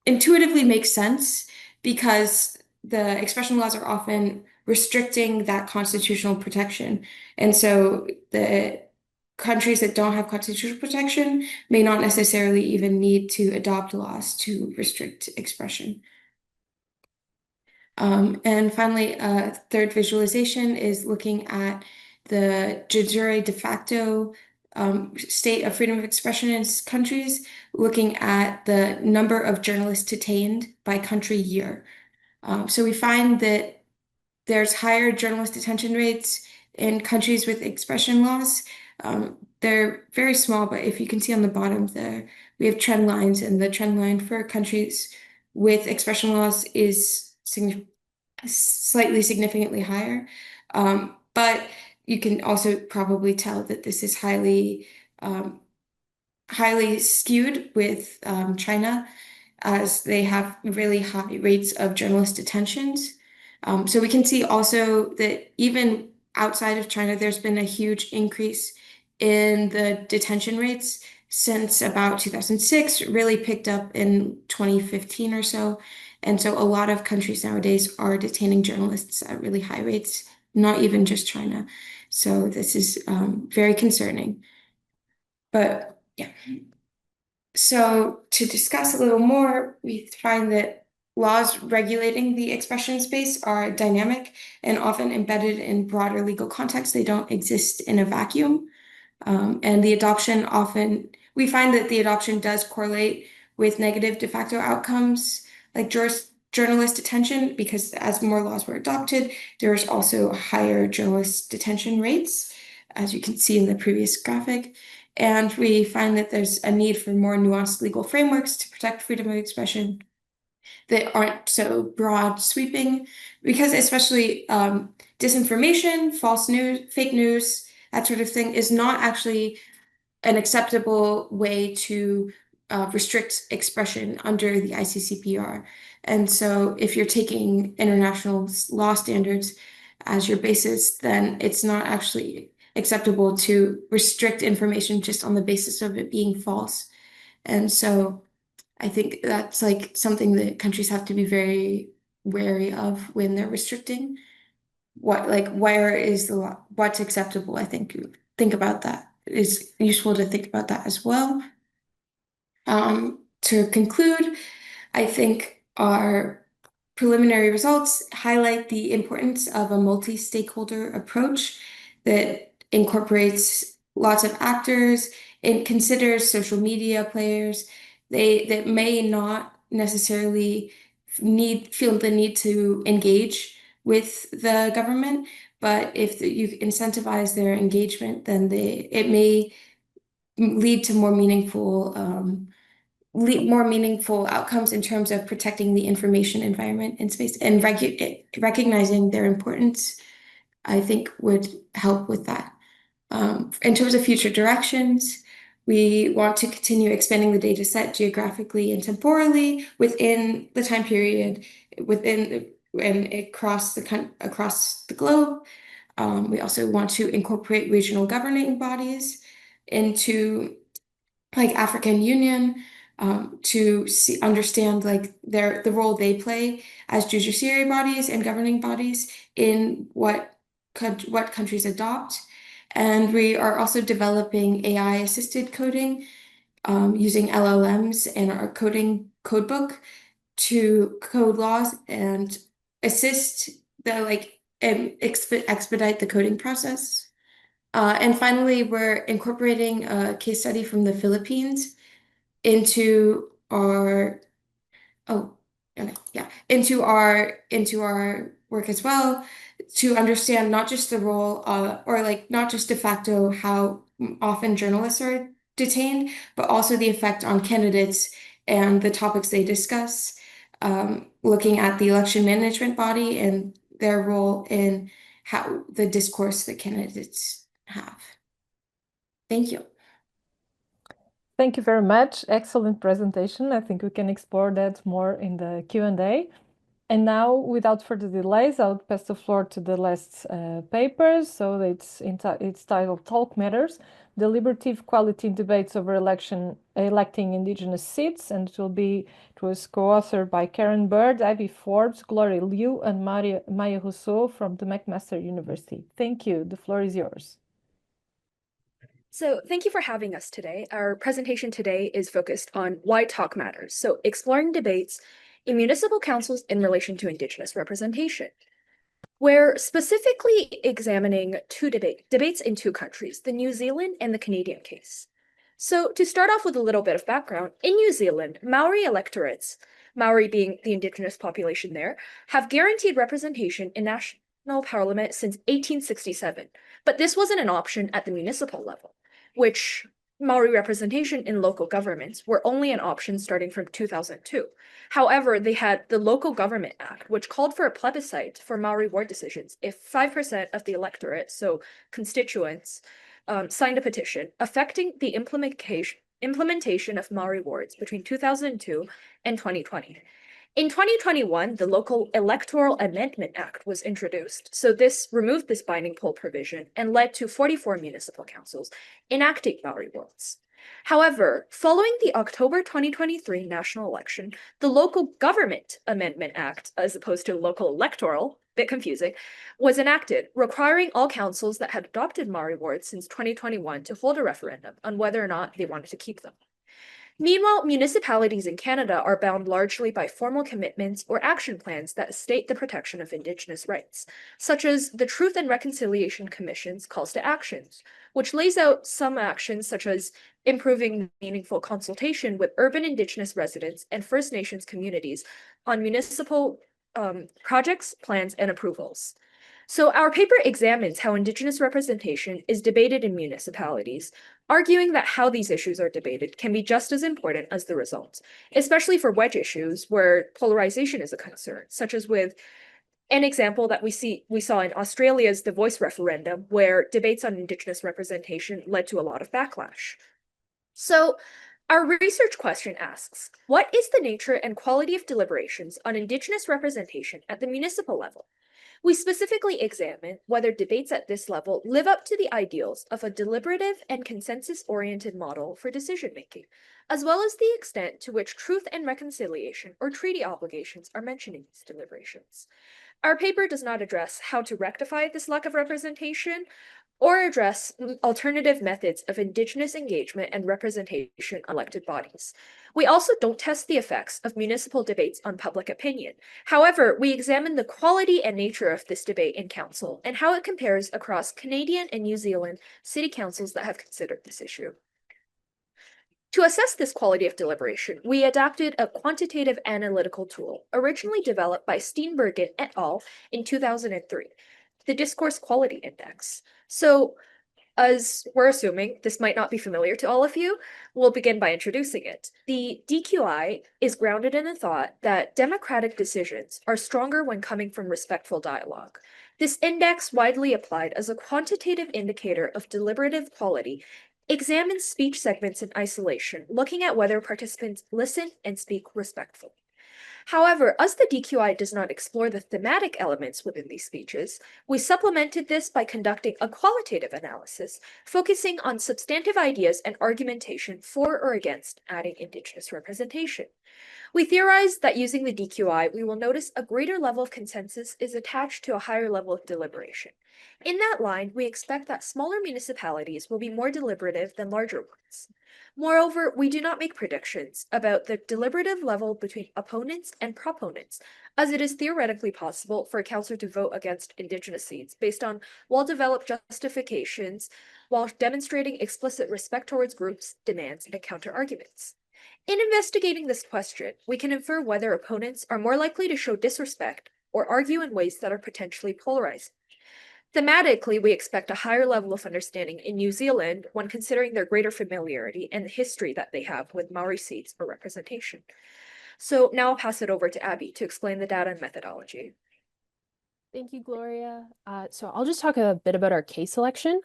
intuitively makes sense because the expression laws are often restricting that constitutional protection. And so the countries that don't have constitutional protection may not necessarily even need to adopt laws to restrict expression. And finally, third visualization is looking at the de jure de facto state of freedom of expression in countries, looking at the number of journalists detained by country year. So we find that there's higher journalist detention rates in countries with expression laws. They're very small, but if you can see on the bottom there, we have trend lines, and the trend line for countries with expression laws is slightly significantly higher. But you can also probably tell that this is highly skewed with China, as they have really high rates of journalist detentions. So we can see also that even outside of China, there's been a huge increase in the detention rates since about 2006, really picked up in 2015 or so. And so a lot of countries nowadays are detaining journalists at really high rates, not even just China. So this is very concerning. But yeah. So to discuss a little more, we find that laws regulating the expression space are dynamic and often embedded in broader legal contexts. They don't exist in a vacuum. And the adoption we find that the adoption does correlate with negative de facto outcomes. like journalist detention, because as more laws were adopted, there was also higher journalist detention rates, as you can see in the previous graphic. And we find that there's a need for more nuanced legal frameworks to protect freedom of expression that aren't so broad sweeping, because especially disinformation, false news, fake news, that sort of thing is not actually an acceptable way to restrict expression under the ICCPR. And so if you're taking international law standards as your basis, then it's not actually acceptable to restrict information just on the basis of it being false. And so I think that's like something that countries have to be very wary of when they're restricting where is the law, what's acceptable. I think about that. It's useful to think about that as well. To conclude, I think our preliminary results highlight the importance of a multi-stakeholder approach that incorporates lots of actors. It considers social media players that may not necessarily feel the need to engage with the government, but if you incentivize their engagement, then it may lead to more meaningful outcomes in terms of protecting the information environment in space, and recognizing their importance, I think would help with that. In terms of future directions, we want to continue expanding the data set geographically and temporally within the time period, and across the globe. We also want to incorporate regional governing bodies into like African Union, to understand like the role they play as judiciary bodies and governing bodies in what countries adopt. And we are also developing AI-assisted coding, using LLMs and our coding codebook to code laws and assist expedite the coding process. And finally, we're incorporating a case study from the Philippines into our work as well, to understand not just the role not just de facto how often journalists are detained, but also the effect on candidates and the topics they discuss, looking at the election management body and their role in how the discourse that candidates have. Thank you. Thank you very much. Excellent presentation. I think we can explore that more in the Q&A. And now, without further delays, I'll pass the floor to the last paper. So it's titled Talk Matters, Deliberative Quality Debates over Electing Indigenous Seats. And it was co-authored by Karen Bird, Abbey Forbes, Gloria Liu, and Maïa Rousseau from the McMaster University. Thank you. The floor is yours. So thank you for having us today. Our presentation today is focused on why talk matters. So exploring debates in municipal councils in relation to Indigenous representation. We're specifically examining two debates in two countries, the New Zealand and the Canadian case. So to start off with a little bit of background, in New Zealand, Maori electorates, Maori being the Indigenous population there, have guaranteed representation in national parliament since 1867. But this wasn't an option at the municipal level, which Maori representation in local governments were only an option starting from 2002. However, they had the Local Government Act, which called for a plebiscite for Maori ward decisions if 5% of the electorate, so constituents, signed a petition affecting the implementation of Maori wards between 2002 and 2020. In 2021, the Local Electoral Amendment Act was introduced. So this removed this binding poll provision and led to 44 municipal councils enacting Maori wards. However, following the October 2023 national election, the Local Government Amendment Act, as opposed to local electoral, bit confusing, was enacted, requiring all councils that had adopted Maori wards since 2021 to hold a referendum on whether or not they wanted to keep them. Meanwhile, municipalities in Canada are bound largely by formal commitments or action plans that state the protection of Indigenous rights, such as the Truth and Reconciliation Commission's calls to actions, which lays out some actions such as improving meaningful consultation with urban Indigenous residents and First Nations communities on municipal projects, plans, and approvals. So our paper examines how Indigenous representation is debated in municipalities, arguing that how these issues are debated can be just as important as the results, especially for wedge issues where polarization is a concern, such as with an example that we saw in Australia's The Voice referendum, where debates on Indigenous representation led to a lot of backlash. So our research question asks, what is the nature and quality of deliberations on Indigenous representation at the municipal level? We specifically examine whether debates at this level live up to the ideals of a deliberative and consensus-oriented model for decision-making, as well as the extent to which truth and reconciliation or treaty obligations are mentioned in these deliberations. Our paper does not address how to rectify this lack of representation or address alternative methods of Indigenous engagement and representation on elected bodies. We also don't test the effects of municipal debates on public opinion. However, we examine the quality and nature of this debate in council and how it compares across Canadian and New Zealand city councils that have considered this issue. To assess this quality of deliberation, we adapted a quantitative analytical tool originally developed by Steenbergen et al. In 2003, the Discourse Quality Index. So, as we're assuming this might not be familiar to all of you, we'll begin by introducing it. The DQI is grounded in the thought that democratic decisions are stronger when coming from respectful dialogue. This index, widely applied as a quantitative indicator of deliberative quality, examines speech segments in isolation, looking at whether participants listen and speak respectfully. However, as the DQI does not explore the thematic elements within these speeches, we supplemented this by conducting a qualitative analysis, focusing on substantive ideas and argumentation for or against adding Indigenous representation. We theorized that using the DQI, we will notice a greater level of consensus is attached to a higher level of deliberation. In that line, we expect that smaller municipalities will be more deliberative than larger ones. Moreover, we do not make predictions about the deliberative level between opponents and proponents, as it is theoretically possible for a councillor to vote against Indigenous seats based on well-developed justifications while demonstrating explicit respect towards groups, demands, and counter-arguments. In investigating this question, we can infer whether opponents are more likely to show disrespect or argue in ways that are potentially polarizing. Thematically, we expect a higher level of understanding in New Zealand when considering their greater familiarity and the history that they have with Maori seats or representation. So now I'll pass it over to Abbey to explain the data and methodology. Thank you, Gloria. So I'll just talk a bit about our case selection.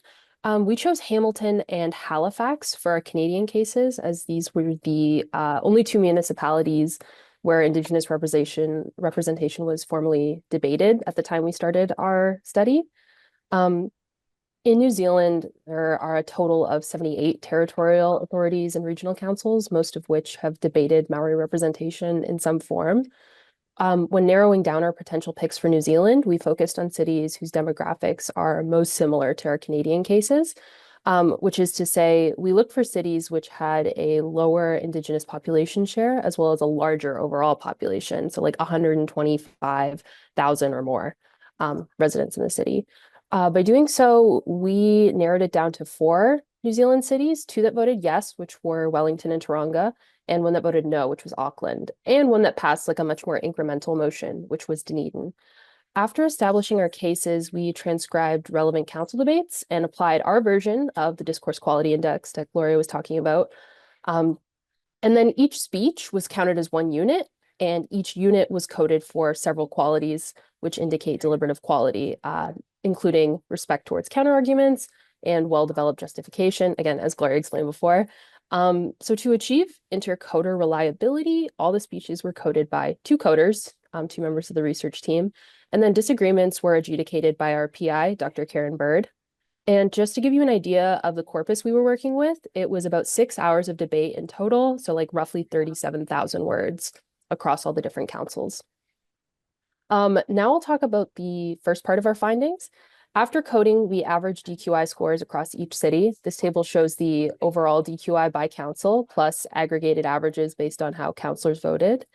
We chose Hamilton and Halifax for our Canadian cases, as these were the only two municipalities where Indigenous representation was formally debated at the time we started our study. In New Zealand, there are a total of 78 territorial authorities and regional councils, most of which have debated Maori representation in some form. When narrowing down our potential picks for New Zealand, we focused on cities whose demographics are most similar to our Canadian cases, which is to say we looked for cities which had a lower Indigenous population share as well as a larger overall population, so like 125,000 or more residents in the city. By doing so, we narrowed it down to 4 New Zealand cities, 2 that voted yes, which were Wellington and Taronga, and 1 that voted no, which was Auckland, and 1 that passed like a much more incremental motion, which was Dunedin. After establishing our cases, we transcribed relevant council debates and applied our version of the Discourse Quality Index that Gloria was talking about. And then each speech was counted as 1 unit, and each unit was coded for several qualities which indicate deliberative quality, including respect towards counterarguments and well-developed justification, again, as Gloria explained before. So to achieve intercoder reliability, all the speeches were coded by 2 coders, 2 members of the research team, and then disagreements were adjudicated by our PI, Dr. Karen Bird. And just to give you an idea of the corpus we were working with, it was about 6 hours of debate in total, so like roughly 37,000 words across all the different councils. Now I'll talk about the first part of our findings. After coding, we averaged DQI scores across each city. This table shows the overall DQI by council plus aggregated averages based on how councillors voted.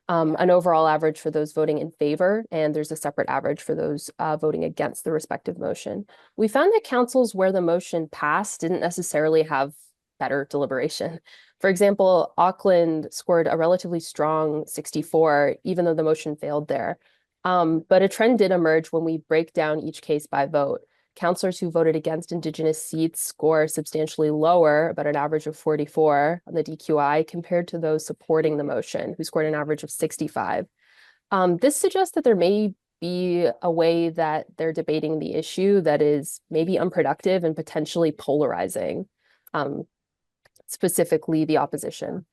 An overall average for those voting in favor, and there's a separate average for those voting against the respective motion. We found that councils where the motion passed didn't necessarily have better deliberation. For example, Auckland scored a relatively strong 64, even though the motion failed there. But a trend did emerge when we break down each case by vote. Councillors who voted against Indigenous seats score substantially lower, about an average of 44 on the DQI, compared to those supporting the motion, who scored an average of 65. This suggests that there may be a way that they're debating the issue that is maybe unproductive and potentially polarizing, specifically the opposition.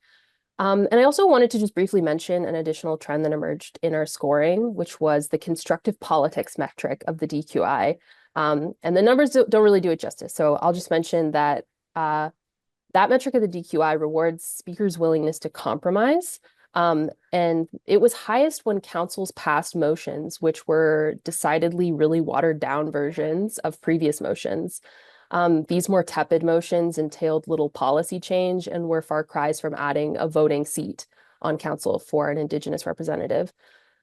And I also wanted to just briefly mention an additional trend that emerged in our scoring, which was the constructive politics metric of the DQI. And the numbers don't really do it justice. So I'll just mention that that metric of the DQI rewards speakers' willingness to compromise. And it was highest when councils passed motions, which were decidedly really watered down versions of previous motions. These more tepid motions entailed little policy change and were far cries from adding a voting seat on council for an Indigenous representative.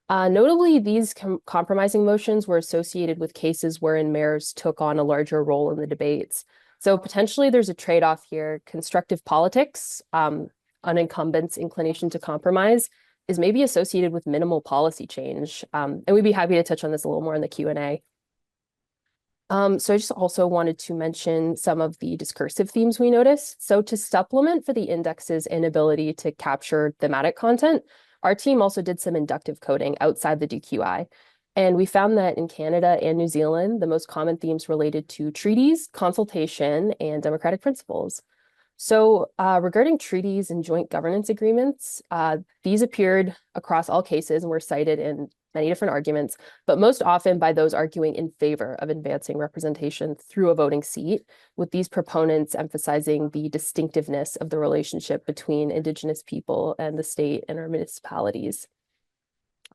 Notably, these compromising motions were associated with cases wherein mayors took on a larger role in the debates. So potentially there's a trade-off here. Constructive politics, an incumbent's inclination to compromise, is maybe associated with minimal policy change. And we'd be happy to touch on this a little more in the Q&A. So I just also wanted to mention some of the discursive themes we noticed. So to supplement for the index's inability to capture thematic content, our team also did some inductive coding outside the DQI. And we found that in Canada and New Zealand, the most common themes related to treaties, consultation, and democratic principles. So regarding treaties and joint governance agreements, these appeared across all cases and were cited in many different arguments, but most often by those arguing in favor of advancing representation through a voting seat, with these proponents emphasizing the distinctiveness of the relationship between Indigenous people and the state and our municipalities.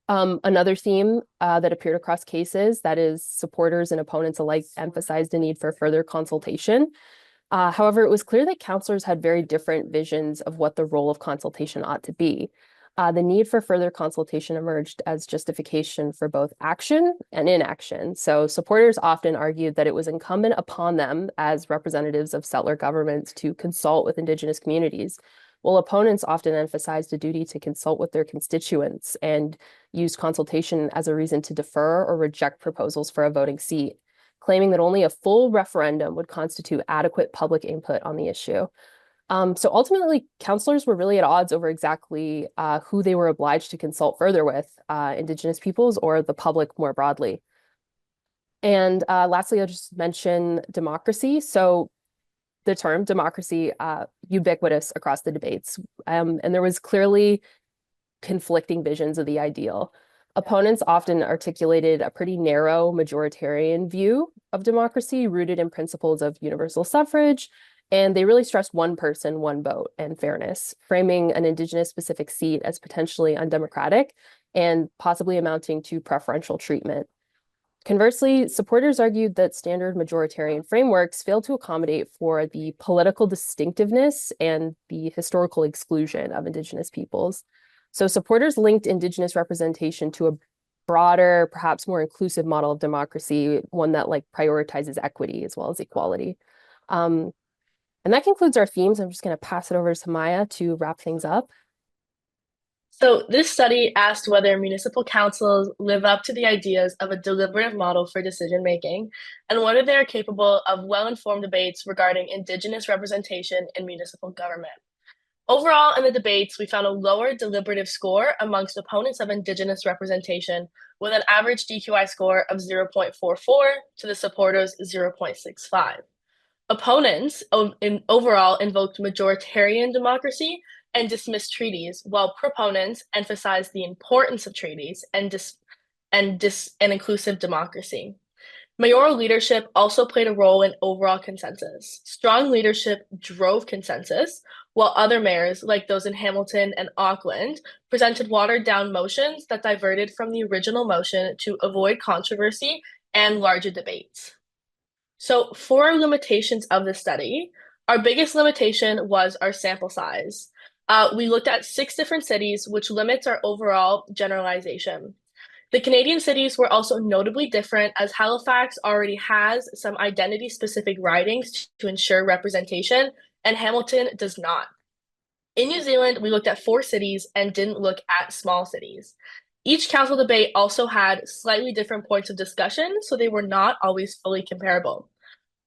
Another theme that appeared across cases, that is, supporters and opponents alike emphasized the need for further consultation. However, it was clear that councillors had very different visions of what the role of consultation ought to be. The need for further consultation emerged as justification for both action and inaction. So supporters often argued that it was incumbent upon them as representatives of settler governments to consult with Indigenous communities, while opponents often emphasized a duty to consult with their constituents and used consultation as a reason to defer or reject proposals for a voting seat, claiming that only a full referendum would constitute adequate public input on the issue. So ultimately, councillors were really at odds over exactly who they were obliged to consult further with, Indigenous peoples or the public more broadly. And lastly, I'll just mention democracy. So the term democracy, ubiquitous across the debates. And there was clearly conflicting visions of the ideal. Opponents often articulated a pretty narrow majoritarian view of democracy rooted in principles of universal suffrage, and they really stressed one person, one vote and fairness, framing an Indigenous specific seat as potentially undemocratic and possibly amounting to preferential treatment. Conversely, supporters argued that standard majoritarian frameworks failed to accommodate for the political distinctiveness and the historical exclusion of Indigenous peoples. So supporters linked Indigenous representation to a broader, perhaps more inclusive model of democracy, one that prioritizes equity as well as equality. And that concludes our themes. I'm just going to pass it over to Maïa to wrap things up. So this study asked whether municipal councils live up to the ideas of a deliberative model for decision-making and whether they are capable of well-informed debates regarding Indigenous representation in municipal government. Overall, in the debates, we found a lower deliberative score amongst opponents of Indigenous representation, with an average DQI score of 0.44 to the supporters 0.65. Opponents overall invoked majoritarian democracy and dismissed treaties, while proponents emphasized the importance of treaties and inclusive democracy. Mayoral leadership also played a role in overall consensus. Strong leadership drove consensus, while other mayors, like those in Hamilton and Auckland, presented watered-down motions that diverted from the original motion to avoid controversy and larger debates. So for our limitations of the study, our biggest limitation was our sample size. We looked at 6 different cities, which limits our overall generalization. The Canadian cities were also notably different, as Halifax already has some identity-specific ridings to ensure representation, and Hamilton does not. In New Zealand, we looked at 4 cities and didn't look at small cities. Each council debate also had slightly different points of discussion, so they were not always fully comparable.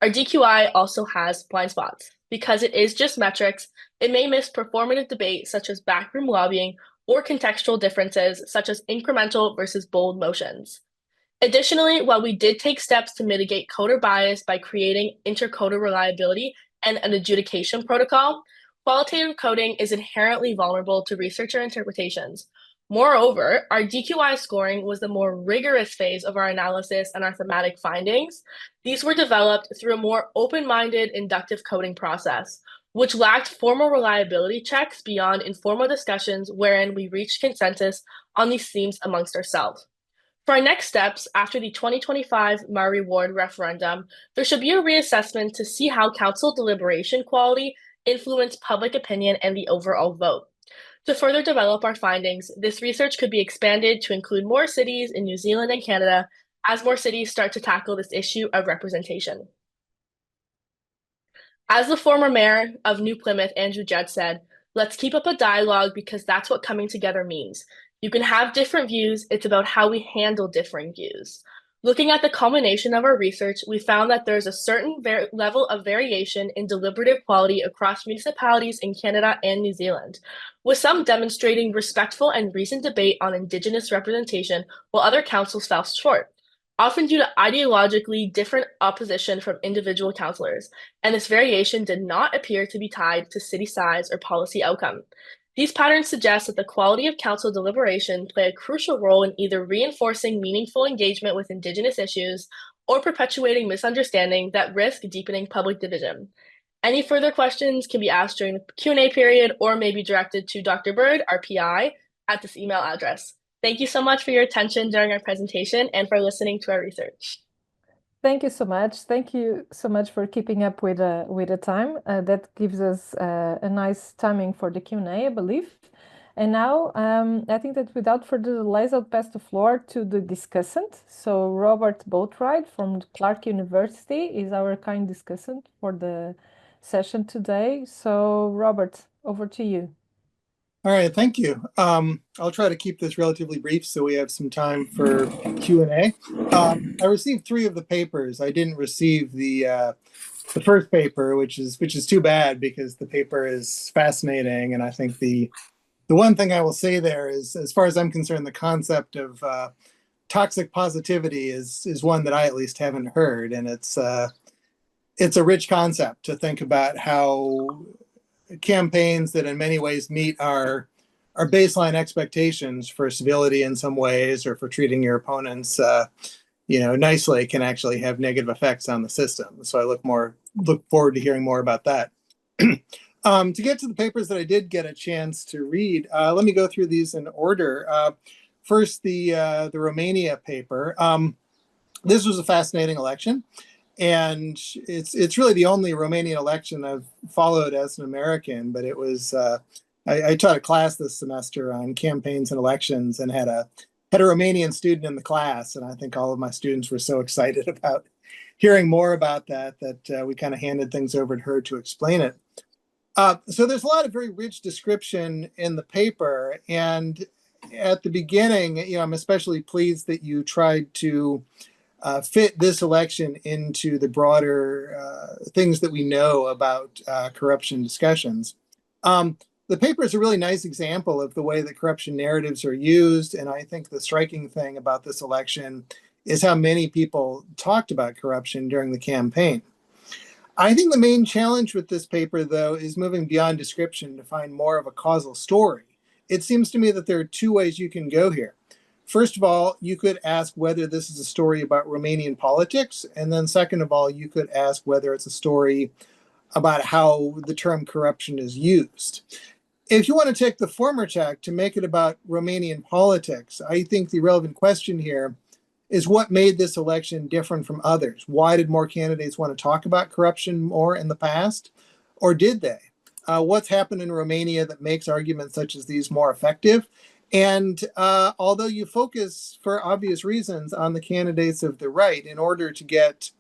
Our DQI also has blind spots. Because it is just metrics, it may miss performative debate such as backroom lobbying or contextual differences such as incremental versus bold motions. Additionally, while we did take steps to mitigate coder bias by creating intercoder reliability and an adjudication protocol, qualitative coding is inherently vulnerable to researcher interpretations. Moreover, our DQI scoring was the more rigorous phase of our analysis and our thematic findings. These were developed through a more open-minded inductive coding process, which lacked formal reliability checks beyond informal discussions wherein we reached consensus on these themes amongst ourselves. For our next steps, after the 2025 Maori Ward referendum, there should be a reassessment to see how council deliberation quality influenced public opinion and the overall vote. To further develop our findings, this research could be expanded to include more cities in New Zealand and Canada as more cities start to tackle this issue of representation. As the former mayor of New Plymouth, Andrew Jett, said, "Let's keep up a dialogue because that's what coming together means. You can have different views, it's about how we handle differing views." Looking at the culmination of our research, we found that there's a certain level of variation in deliberative quality across municipalities in Canada and New Zealand, with some demonstrating respectful and reasoned debate on Indigenous representation, while other councils fell short, often due to ideologically different opposition from individual councillors, and this variation did not appear to be tied to city size or policy outcome. These patterns suggest that the quality of council deliberation play a crucial role in either reinforcing meaningful engagement with Indigenous issues or perpetuating misunderstanding that risk deepening public division. Any further questions can be asked during the Q&A period or may be directed to Dr. Bird, our PI, at this email address. Thank you so much for your attention during our presentation and for listening to our research. Thank you so much. Thank you so much for keeping up with the time. That gives us a nice timing for the Q&A, I believe. And now, I think that without further delays, I'll pass the floor to the discussant. So Robert Boatright from Clark University is our kind discussant for the session today. So Robert, over to you. All right, thank you. I'll try to keep this relatively brief so we have some time for Q&A. I received 3 of the papers. I didn't receive the first paper, which is too bad because the paper is fascinating, and I think the one thing I will say there is, as far as I'm concerned, the concept of toxic positivity is one that I at least haven't heard, and it's a rich concept to think about how campaigns that in many ways meet our baseline expectations for civility in some ways or for treating your opponents nicely can actually have negative effects on the system. So I look forward to hearing more about that. To get to the papers that I did get a chance to read, let me go through these in order. First, the Romania paper. This was a fascinating election. And it's really the only Romanian election I've followed as an American, but it was, I taught a class this semester on campaigns and elections and had a Romanian student in the class. And I think all of my students were so excited about hearing more about that we kind of handed things over to her to explain it. So there's a lot of very rich description in the paper. And at the beginning, I'm especially pleased that you tried to fit this election into the broader things that we know about corruption discussions. The paper is a really nice example of the way that corruption narratives are used, and I think the striking thing about this election is how many people talked about corruption during the campaign. I think the main challenge with this paper, though, is moving beyond description to find more of a causal story. It seems to me that there are 2 ways you can go here. First of all, you could ask whether this is a story about Romanian politics. And then second of all, you could ask whether it's a story about how the term corruption is used. If you want to take the former tack to make it about Romanian politics, I think the relevant question here is what made this election different from others? Why did more candidates want to talk about corruption more in the past? Or did they? What's happened in Romania that makes arguments such as these more effective? And although you focus for obvious reasons on the candidates of the right in order to get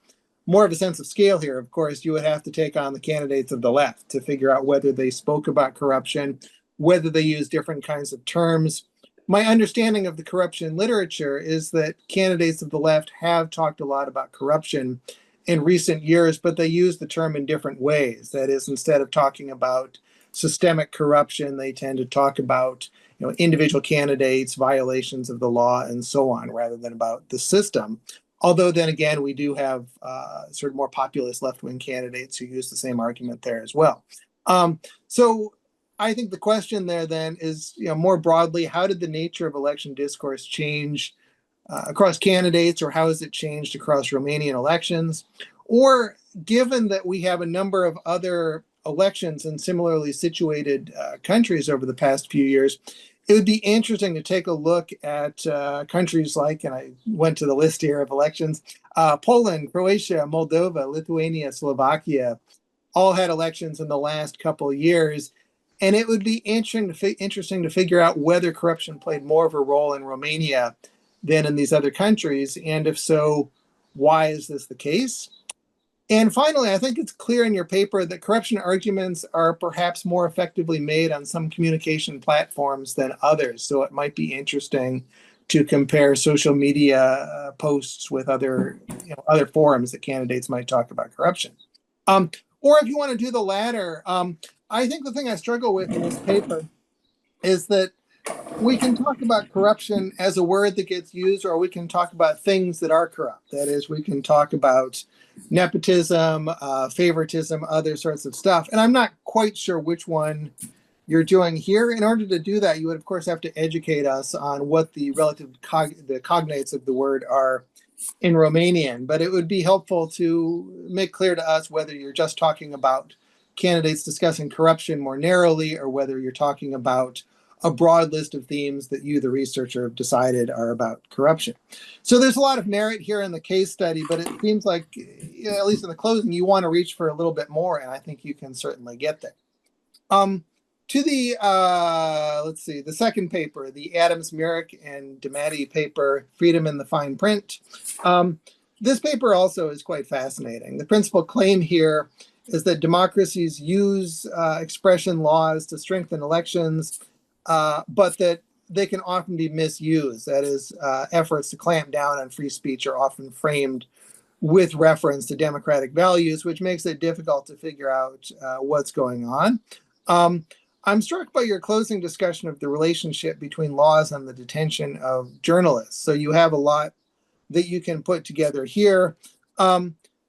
more of a sense of scale here, of course, you would have to take on the candidates of the left to figure out whether they spoke about corruption, whether they use different kinds of terms. My understanding of the corruption literature is that candidates of the left have talked a lot about corruption in recent years, but they use the term in different ways. That is, instead of talking about systemic corruption, they tend to talk about individual candidates, violations of the law, and so on, rather than about the system. Although then again, we do have sort of more populist left-wing candidates who use the same argument there as well. So I think the question there then is, more broadly, how did the nature of election discourse change across candidates, or how has it changed across Romanian elections? Or given that we have a number of other elections in similarly situated countries over the past few years, it would be interesting to take a look at countries like, and I went to the list here of elections, Poland, Croatia, Moldova, Lithuania, Slovakia, all had elections in the last couple of years. And it would be interesting to figure out whether corruption played more of a role in Romania than in these other countries. And if so, why is this the case? And finally, I think it's clear in your paper that corruption arguments are perhaps more effectively made on some communication platforms than others. So it might be interesting to compare social media posts with other forums that candidates might talk about corruption. Or if you want to do the latter, I think the thing I struggle with in this paper is that we can talk about corruption as a word that gets used, or we can talk about things that are corrupt. That is, we can talk about nepotism, favoritism, other sorts of stuff. And I'm not quite sure which one you're doing here. In order to do that, you would, of course, have to educate us on what the relative the cognates of the word are in Romanian. But it would be helpful to make clear to us whether you're just talking about candidates discussing corruption more narrowly, or whether you're talking about a broad list of themes that you, the researcher, have decided are about corruption. So there's a lot of merit here in the case study, but it seems like, at least in the closing, you want to reach for a little bit more, and I think you can certainly get there. To the, let's see, the second paper, the Adams, Miric, and DeMattee paper, Freedom in the Fine Print. This paper also is quite fascinating. The principal claim here is that democracies use expression laws to strengthen elections, but that they can often be misused. That is, efforts to clamp down on free speech are often framed with reference to democratic values, which makes it difficult to figure out what's going on. I'm struck by your closing discussion of the relationship between laws and the detention of journalists. So you have a lot that you can put together here.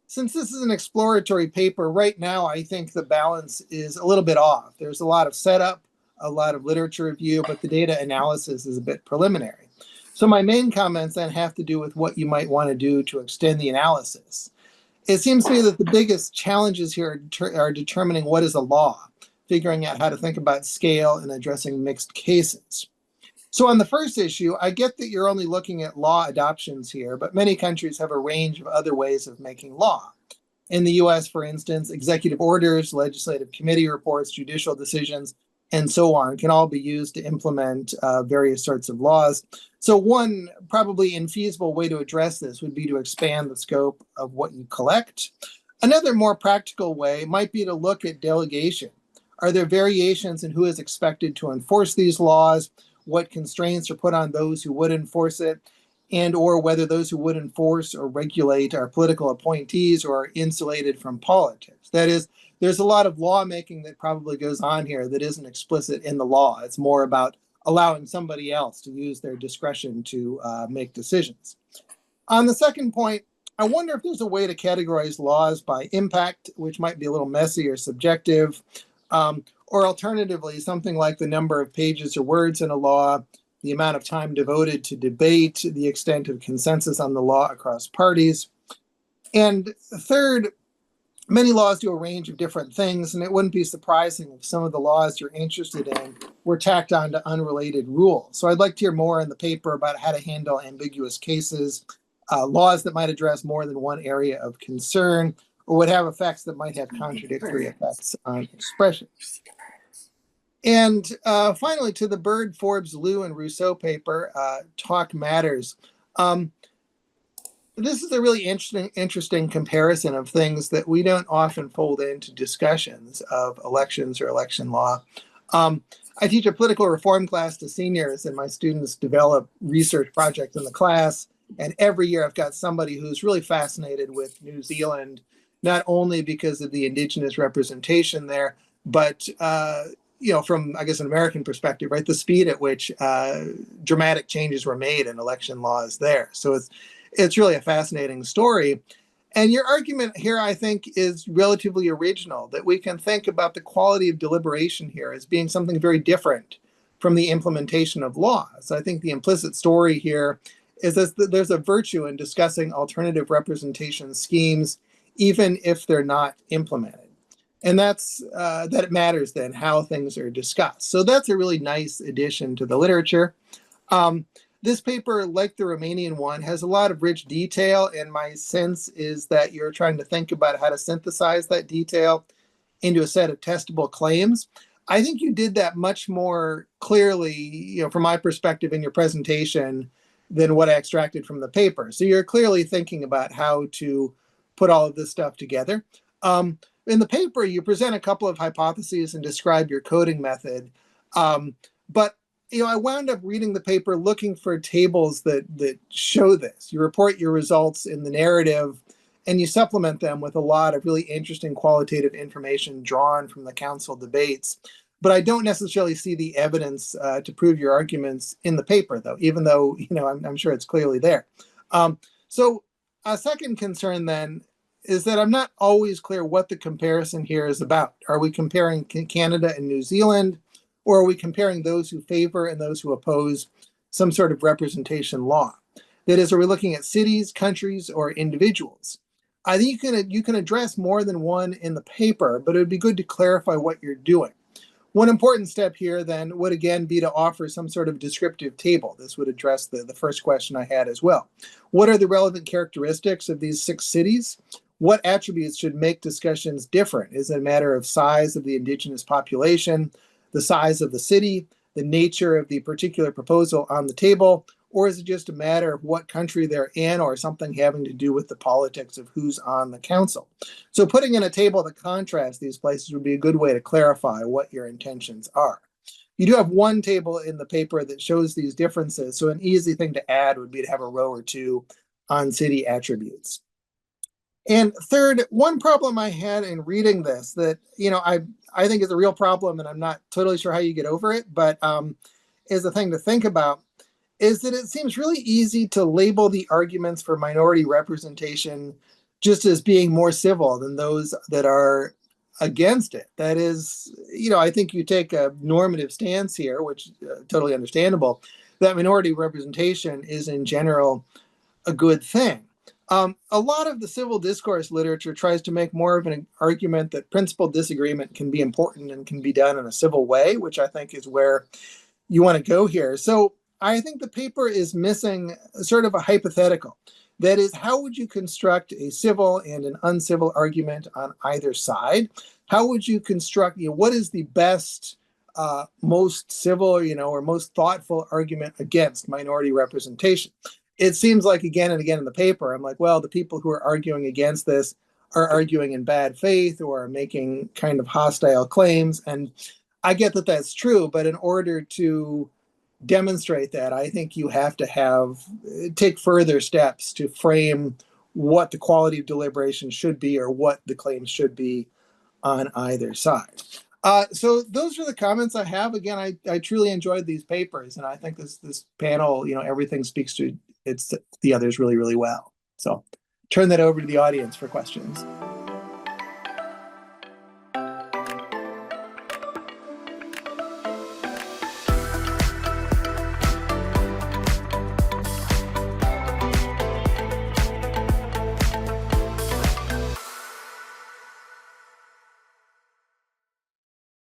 Since this is an exploratory paper, right now I think the balance is a little bit off. There's a lot of setup, a lot of literature review, but the data analysis is a bit preliminary. So my main comments then have to do with what you might want to do to extend the analysis. It seems to me that the biggest challenges here are determining what is a law, figuring out how to think about scale and addressing mixed cases. So on the first issue, I get that you're only looking at law adoptions here, but many countries have a range of other ways of making law. In the US, for instance, executive orders, legislative committee reports, judicial decisions, and so on can all be used to implement various sorts of laws. So one probably infeasible way to address this would be to expand the scope of what you collect. Another more practical way might be to look at delegation. Are there variations in who is expected to enforce these laws? What constraints are put on those who would enforce it? And or whether those who would enforce or regulate are political appointees or are insulated from politics. That is, there's a lot of lawmaking that probably goes on here that isn't explicit in the law. It's more about allowing somebody else to use their discretion to make decisions. On the second point, I wonder if there's a way to categorize laws by impact, which might be a little messy or subjective, or alternatively, something like the number of pages or words in a law, the amount of time devoted to debate, the extent of consensus on the law across parties. And third, many laws do a range of different things, and it wouldn't be surprising if some of the laws you're interested in were tacked on to unrelated rules. So I'd like to hear more in the paper about how to handle ambiguous cases, laws that might address more than one area of concern, or would have effects that might have contradictory effects on expression. And finally, to the Bird, Forbes, Liu, and Rousseau paper, Talk Matters. This is a really interesting comparison of things that we don't often fold into discussions of elections or election law. I teach a political reform class to seniors, and my students develop research projects in the class. And every year I've got somebody who's really fascinated with New Zealand, not only because of the Indigenous representation there, but from, I guess, an American perspective, right, the speed at which dramatic changes were made in election laws there. So it's really a fascinating story. And your argument here, I think, is relatively original, that we can think about the quality of deliberation here as being something very different from the implementation of law. So I think the implicit story here is that there's a virtue in discussing alternative representation schemes, even if they're not implemented. And that it matters then how things are discussed. So that's a really nice addition to the literature. This paper, like the Romanian one, has a lot of rich detail, and my sense is that you're trying to think about how to synthesize that detail into a set of testable claims. I think you did that much more clearly, from my perspective in your presentation than what I extracted from the paper. So you're clearly thinking about how to put all of this stuff together. In the paper, you present a couple of hypotheses and describe your coding method. But I wound up reading the paper looking for tables that show this. You report your results in the narrative, and you supplement them with a lot of really interesting qualitative information drawn from the council debates. But I don't necessarily see the evidence to prove your arguments in the paper, though, even though I'm sure it's clearly there. So a second concern then is that I'm not always clear what the comparison here is about. Are we comparing Canada and New Zealand? Or are we comparing those who favor and those who oppose some sort of representation law? That is, are we looking at cities, countries, or individuals? I think you can address more than one in the paper, but it would be good to clarify what you're doing. One important step here then would again be to offer some sort of descriptive table. This would address the first question I had as well. What are the relevant characteristics of these 6 cities? What attributes should make discussions different? Is it a matter of size of the Indigenous population, the size of the city, the nature of the particular proposal on the table, or is it just a matter of what country they're in or something having to do with the politics of who's on the council? So putting in a table that contrasts these places would be a good way to clarify what your intentions are. You do have one table in the paper that shows these differences, so an easy thing to add would be to have a row or two on city attributes. And third, one problem I had in reading this that, I think is a real problem, and I'm not totally sure how you get over it, but is a thing to think about, is that it seems really easy to label the arguments for minority representation just as being more civil than those that are against it. That is, I think you take a normative stance here, which is totally understandable, that minority representation is in general a good thing. A lot of the civil discourse literature tries to make more of an argument that principled disagreement can be important and can be done in a civil way, which I think is where you want to go here. So I think the paper is missing sort of a hypothetical. That is, how would you construct a civil and an uncivil argument on either side? How would you construct, what is the best, most civil, or most thoughtful argument against minority representation? It seems like again and again in the paper, I'm like, well, the people who are arguing against this are arguing in bad faith or are making kind of hostile claims. And I get that that's true, but in order to demonstrate that, I think you have to take further steps to frame what the quality of deliberation should be or what the claims should be on either side. So those are the comments I have. Again, I truly enjoyed these papers, and I think this panel, everything speaks to the others really, really well. So turn that over to the audience for questions.